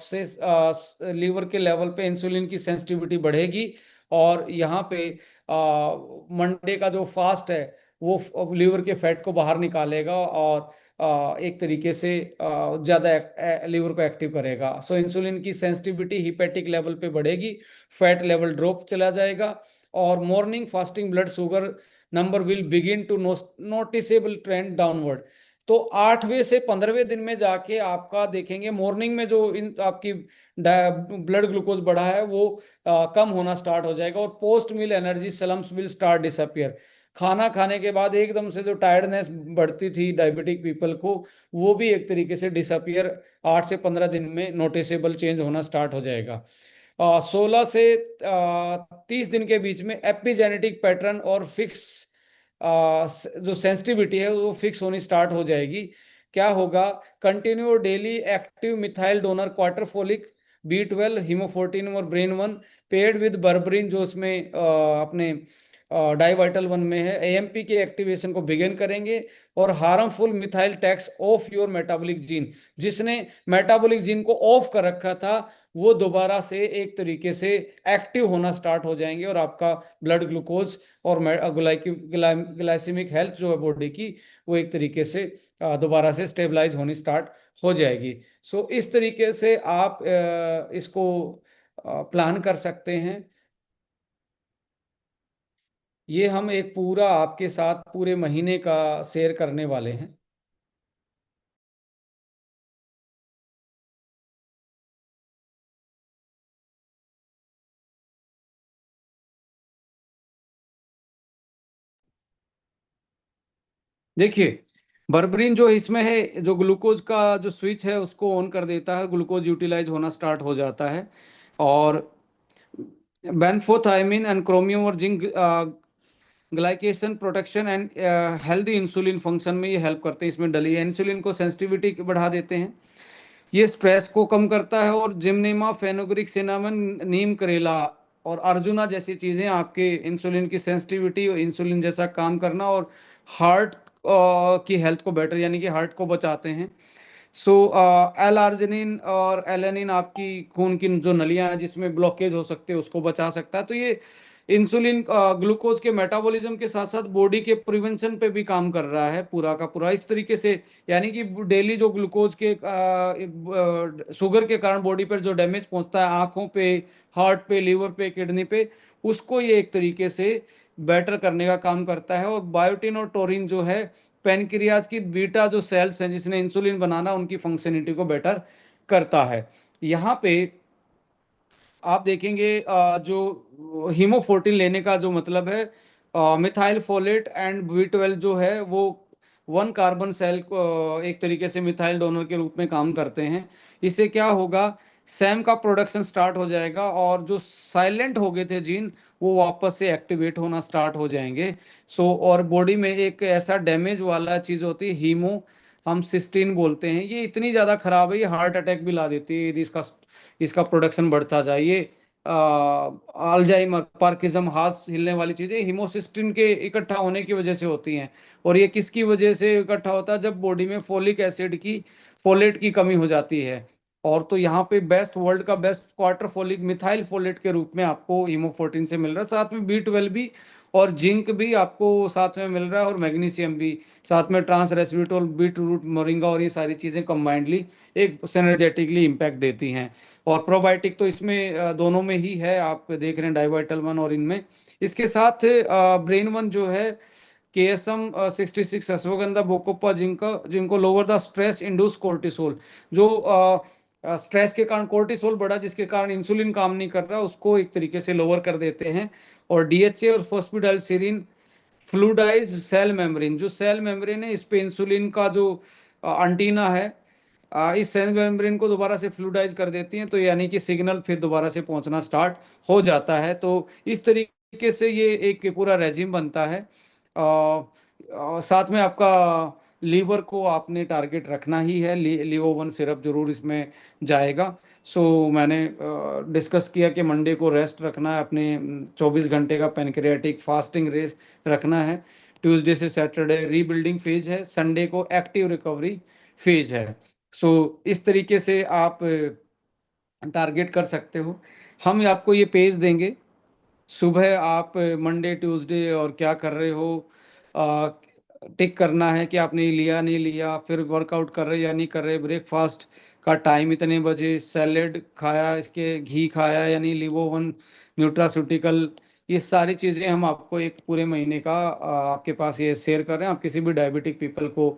Speaker 1: से लीवर के लेवल पे इंसुलिन की सेंसिटिविटी बढ़ेगी, और यहाँ पे मंडे का जो फास्ट है वो लीवर के फैट को बाहर निकालेगा और एक तरीके से ज़्यादा लीवर को एक्टिव करेगा। सो इंसुलिन की सेंसिटिविटी हिपेटिक लेवल पे बढ़ेगी, फैट लेवल ड्रॉप चला जाएगा, और morning fasting blood sugar number will begin to noticeable trend downward. तो 8वें से 15वें दिन में जाके आपका देखेंगे मॉर्निंग में जो इन आपकी ब्लड ग्लूकोज बढ़ा है वो कम होना स्टार्ट हो जाएगा, और post meal energy slumps will start disappear. खाना खाने के बाद एकदम से जो टायर्डनेस बढ़ती थी डायबिटिक पीपल को, वो भी एक तरीके से डिसअपियर 8 से 15 दिन में नोटिसेबल चेंज होना स्टार्ट हो जाएगा। 16 से 30 दिन के बीच में एपिजेनेटिक पैटर्न और फिक्स जो सेंसिटिविटी है वो फिक्स होनी स्टार्ट हो जाएगी। क्या होगा, continue daily active methyl donor quarter folic B12 हीमोफोर्टिन और ब्रेन वन पेड विद बर्बरिन, जो उसमें अपने डाइवाइटल वन में है, AMP के एक्टिवेशन को बिगिन करेंगे, और harmful methyl tax of your metabolic gene, जिसने मेटाबॉलिक जीन को ऑफ कर रखा था वो दोबारा से एक तरीके से एक्टिव होना स्टार्ट हो जाएंगे, और आपका ब्लड ग्लूकोज और ग्लाइसेमिक हेल्थ जो है बॉडी की वो एक तरीके से दोबारा से स्टेबलाइज होनी स्टार्ट हो जाएगी। सो इस तरीके से आप इसको प्लान कर सकते हैं। ये हम एक पूरा आपके साथ पूरे महीने का शेयर करने वाले हैं। देखिए, बर्बरीन जो इसमें है, जो ग्लूकोज का जो स्विच है उसको ऑन कर देता है, ग्लूकोज यूटिलाइज होना स्टार्ट हो जाता है, और बेनफोथाइमिन एंड क्रोमियम और zinc glycation protection and healthy insulin function में ये हेल्प करते हैं, इसमें डली है, इंसुलिन को सेंसिटिविटी बढ़ा देते हैं, ये स्ट्रेस को कम करता है, और जिमनेमा फेनोग्रिक सिनामन नीम करेला और अर्जुना जैसी चीज़ें आपके इंसुलिन की सेंसिटिविटी और इंसुलिन जैसा काम करना और हार्ट की हेल्थ को बेटर यानी कि हार्ट को बचाते हैं। सो एल आर्जिनिन और एलेनिन आपकी खून की जो नलियां हैं जिसमें ब्लॉकेज हो सकते हैं उसको बचा सकता है। तो ये इंसुलिन ग्लूकोज के मेटाबॉलिज्म के साथ साथ बॉडी के प्रिवेंशन पे भी काम कर रहा है पूरा का पूरा इस तरीके से। यानी कि डेली जो ग्लूकोज के शुगर के कारण बॉडी पर जो डैमेज पहुंचता है आंखों पे, हार्ट पे, लीवर पे, किडनी पे, उसको ये एक तरीके से बेटर करने का काम करता है। और बायोटिन और टोरिन जो है पेनक्रियाज की बीटा जो सेल्स हैं जिसने इंसुलिन बनाना उनकी फंक्शनलिटी को बेटर करता है। यहाँ पे आप देखेंगे जो हीमोफोर्टिन लेने का जो मतलब है, मिथाइल फोलेट एंड बी 12 जो है वो वन कार्बन सेल को एक तरीके से मिथाइल डोनर के रूप में काम करते हैं। इससे क्या होगा, सैम का प्रोडक्शन स्टार्ट हो जाएगा और जो साइलेंट हो गए थे जीन वो वापस से एक्टिवेट होना स्टार्ट हो जाएंगे। सो और बॉडी में एक ऐसा डैमेज वाला चीज होती है हीमो, हम सिस्टीन बोलते हैं, ये इतनी ज्यादा खराब है ये हार्ट अटैक भी ला देती है यदि इसका इसका प्रोडक्शन बढ़ता जाए। ये अल्जाइमर, पार्किंसम, हाथ हिलने वाली चीजें हिमोसिस्टिन के इकट्ठा होने की वजह से होती हैं। और ये किसकी वजह से इकट्ठा होता है, जब बॉडी में फोलिक एसिड की, फोलेट की कमी हो जाती है। और तो यहाँ पे बेस्ट, वर्ल्ड का best quarter folic methyl folate के रूप में आपको हीमोफोर्टिन से मिल रहा है। साथ में बी 12 भी और जिंक भी आपको साथ में मिल रहा है और मैग्नीशियम भी साथ में, ट्रांस रेस्वेटोल, बीट रूट, मोरिंगा और ये सारी चीजें कंबाइंडली एक सिनर्जेटिकली इम्पैक्ट देती हैं। और प्रोबायोटिक तो इसमें दोनों में ही है, आप देख रहे हैं डाइवाइटल 1 और इनमें। इसके साथ ब्रेन वन जो है KSM 66 अश्वगंधा बोकोपा, जिनको lower the stress induce cortisol, जो स्ट्रेस के कारण कोर्टिसोल बढ़ा जिसके कारण इंसुलिन काम नहीं कर रहा उसको एक तरीके से लोअर कर देते हैं। और DHA और फॉस्फेटाइलसिरिन फ्लूडाइज सेल मेम्ब्रेन, जो सेल मेम्ब्रेन है इस पे इंसुलिन का जो अंटीना है, इस सेल मेम्ब्रेन को दोबारा से फ्लूडाइज कर देती हैं। तो यानी कि सिग्नल फिर दोबारा से पहुंचना स्टार्ट हो जाता है। तो इस तरीके से ये एक पूरा रेजिम बनता है। साथ में आपका लीवर को आपने टारगेट रखना ही है, लिवो 1 सिरप जरूर इसमें जाएगा। सो मैंने डिस्कस किया कि मंडे को रेस्ट रखना है अपने, 24 घंटे का पेनक्रियाटिक फास्टिंग रेस्ट रखना है। ट्यूसडे से सैटरडे रीबिल्डिंग फेज है, संडे को एक्टिव रिकवरी फेज है। सो इस तरीके से आप टारगेट कर सकते हो। हम आपको ये पेज देंगे, सुबह आप मंडे ट्यूसडे और क्या कर रहे हो, टिक करना है कि आपने लिया नहीं लिया, फिर वर्कआउट कर रहे या नहीं कर रहे, ब्रेकफास्ट का टाइम इतने बजे, सैलेड खाया, इसके घी खाया यानी लिवो 1 न्यूट्रास्यूटिकल, ये सारी चीज़ें हम आपको एक पूरे महीने का आपके पास ये शेयर कर रहे हैं। आप किसी भी डायबिटिक पीपल को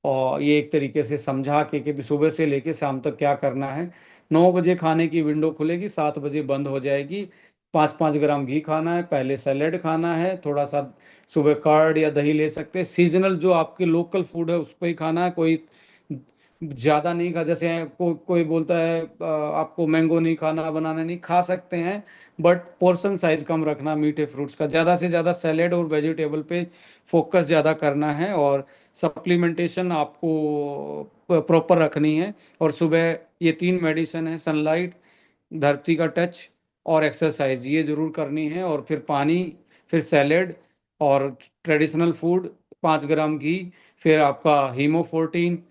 Speaker 1: और ये एक तरीके से समझा के कि सुबह से लेके शाम तक क्या करना है। 9 बजे खाने की विंडो खुलेगी, 7 बजे बंद हो जाएगी। 5-5 ग्राम घी खाना है, पहले सैलेड खाना है, थोड़ा सा सुबह कर्ड या दही ले सकते हैं, सीजनल जो आपके लोकल फूड है उसको ही खाना है, कोई ज्यादा नहीं खा, जैसे कोई बोलता है आपको मैंगो नहीं खाना, बनाना नहीं, खा सकते हैं बट पोर्शन साइज कम रखना मीठे फ्रूट्स का, ज्यादा से ज्यादा सैलेड और वेजिटेबल पे फोकस ज्यादा करना है। और सप्लीमेंटेशन आपको प्रॉपर रखनी है। और सुबह ये 3 मेडिसिन है, सनलाइट, धरती का टच और एक्सरसाइज, ये जरूर करनी है। और फिर पानी, फिर सैलेड और ट्रेडिशनल फूड, 5 ग्राम घी, फिर आपका हीमोफोर्टीन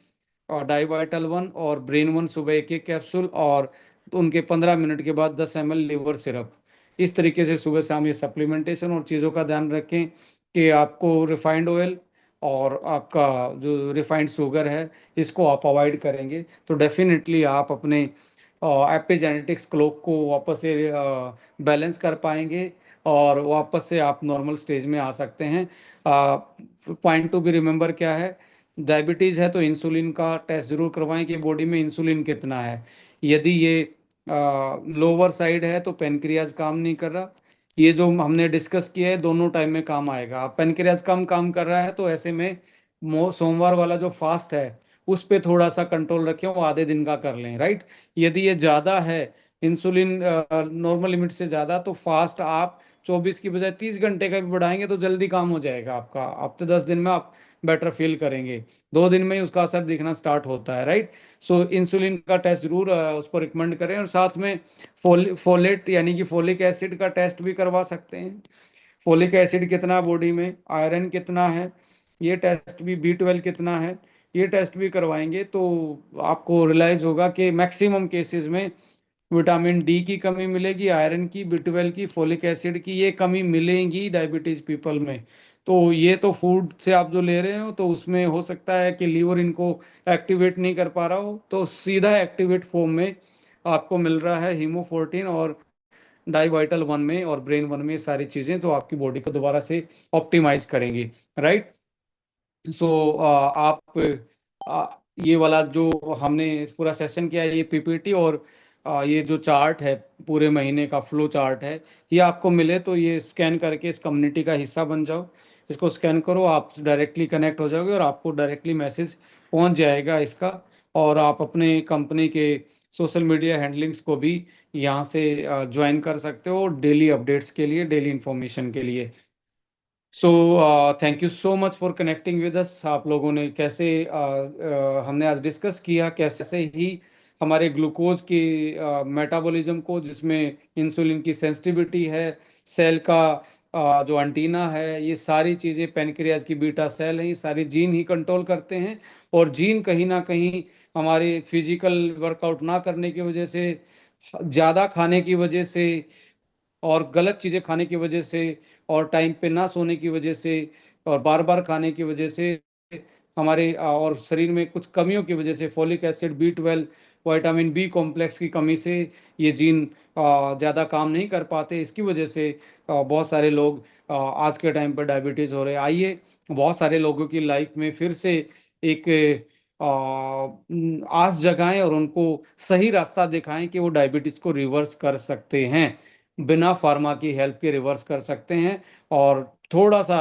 Speaker 1: और डाइवाइटल 1 और ब्रेन 1 सुबह एक एक कैप्सूल, और उनके 15 मिनट के बाद 10 ml लीवर सिरप। इस तरीके से सुबह शाम ये सप्लीमेंटेशन और चीज़ों का ध्यान रखें कि आपको रिफाइंड ऑयल और आपका जो रिफाइंड शुगर है इसको आप अवॉइड करेंगे तो डेफिनेटली आप अपने एपिजेनेटिक्स क्लॉक को वापस से बैलेंस कर पाएंगे और वापस से आप नॉर्मल स्टेज में आ सकते हैं। पॉइंट टू बी रिमेंबर क्या है, डायबिटीज़ है तो इंसुलिन का टेस्ट जरूर करवाएं कि बॉडी में इंसुलिन कितना है। यदि ये लोअर साइड है तो पेनक्रियाज काम नहीं कर रहा। ये जो हमने डिस्कस किया है दोनों टाइम में काम आएगा। अब पेनक्रियाज कम काम कर रहा है तो ऐसे में सोमवार वाला जो फास्ट है उस पे थोड़ा सा कंट्रोल रखें, वो आधे दिन का कर लें, राइट। यदि ये ज़्यादा है, इंसुलिन नॉर्मल लिमिट से ज़्यादा, तो फास्ट आप 24 की बजाय 30 घंटे का भी बढ़ाएंगे तो जल्दी काम हो जाएगा आपका। हफ्ते 10 दिन में आप बेटर फील करेंगे, 2 दिन में ही उसका असर दिखना स्टार्ट होता है, राइट। सो इंसुलिन का टेस्ट जरूर उसको रिकमेंड करें। और साथ में फोलेट यानी कि फोलिक एसिड का टेस्ट भी करवा सकते हैं। फोलिक एसिड कितना बॉडी में, आयरन कितना है, ये टेस्ट भी, बी 12 कितना है, ये टेस्ट भी करवाएंगे तो आपको रियलाइज होगा कि मैक्सिमम केसेस में विटामिन डी की कमी मिलेगी, आयरन की, B12 की, फोलिक एसिड की, ये कमी मिलेगी डायबिटीज पीपल में। तो ये तो फूड से आप जो ले रहे हो तो उसमें हो सकता है कि लीवर इनको एक्टिवेट नहीं कर पा रहा हो, तो सीधा एक्टिवेट फॉर्म में आपको मिल रहा है हीमोफोर्टिन और डाइवाइटल वन में और ब्रेन वन में, सारी चीजें तो आपकी बॉडी को दोबारा से ऑप्टिमाइज करेंगी। राइट। सो आप ये वाला जो हमने पूरा सेशन किया है, ये पीपीटी और ये जो चार्ट है, पूरे महीने का फ्लो चार्ट है, ये आपको मिले तो ये स्कैन करके इस कम्युनिटी का हिस्सा बन जाओ। इसको स्कैन करो, आप डायरेक्टली कनेक्ट हो जाओगे और आपको डायरेक्टली मैसेज पहुंच जाएगा इसका। और आप अपने कंपनी के सोशल मीडिया हैंडलिंग्स को भी यहाँ से ज्वाइन कर सकते हो डेली अपडेट्स के लिए, डेली इंफॉर्मेशन के लिए। So thank you so much for connecting with us. आप लोगों ने कैसे हमने आज डिस्कस किया कैसे ही हमारे ग्लूकोज की मेटाबॉलिज्म को, जिसमें इंसुलिन की सेंसिटिविटी है, सेल का जो एंटीना है, ये सारी चीज़ें, पैनक्रियाज की बीटा सेल है, ये सारी जीन ही कंट्रोल करते हैं। और जीन कहीं ना कहीं हमारे फिजिकल वर्कआउट ना करने की वजह से, ज़्यादा खाने की वजह से, और गलत चीज़ें खाने की वजह से, और टाइम पे ना सोने की वजह से, और बार बार खाने की वजह से, हमारे और शरीर में कुछ कमियों की वजह से, folic acid, B12, vitamin B complex की कमी से ये जीन ज़्यादा काम नहीं कर पाते। इसकी वजह से बहुत सारे लोग आज के टाइम पर डायबिटीज़ हो रहे हैं। आइए बहुत सारे लोगों की लाइफ में फिर से एक आस जगाएं और उनको सही रास्ता दिखाएं कि वो डायबिटीज़ को रिवर्स कर सकते हैं, बिना फार्मा की हेल्प के रिवर्स कर सकते हैं। और थोड़ा सा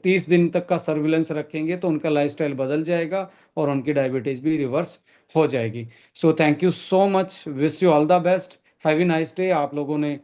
Speaker 1: 30 दिन तक का सर्विलेंस रखेंगे तो उनका लाइफस्टाइल बदल जाएगा और उनकी डायबिटीज भी रिवर्स हो जाएगी। So thank you so much, wish you all the best, have a nice day. आप लोगों ने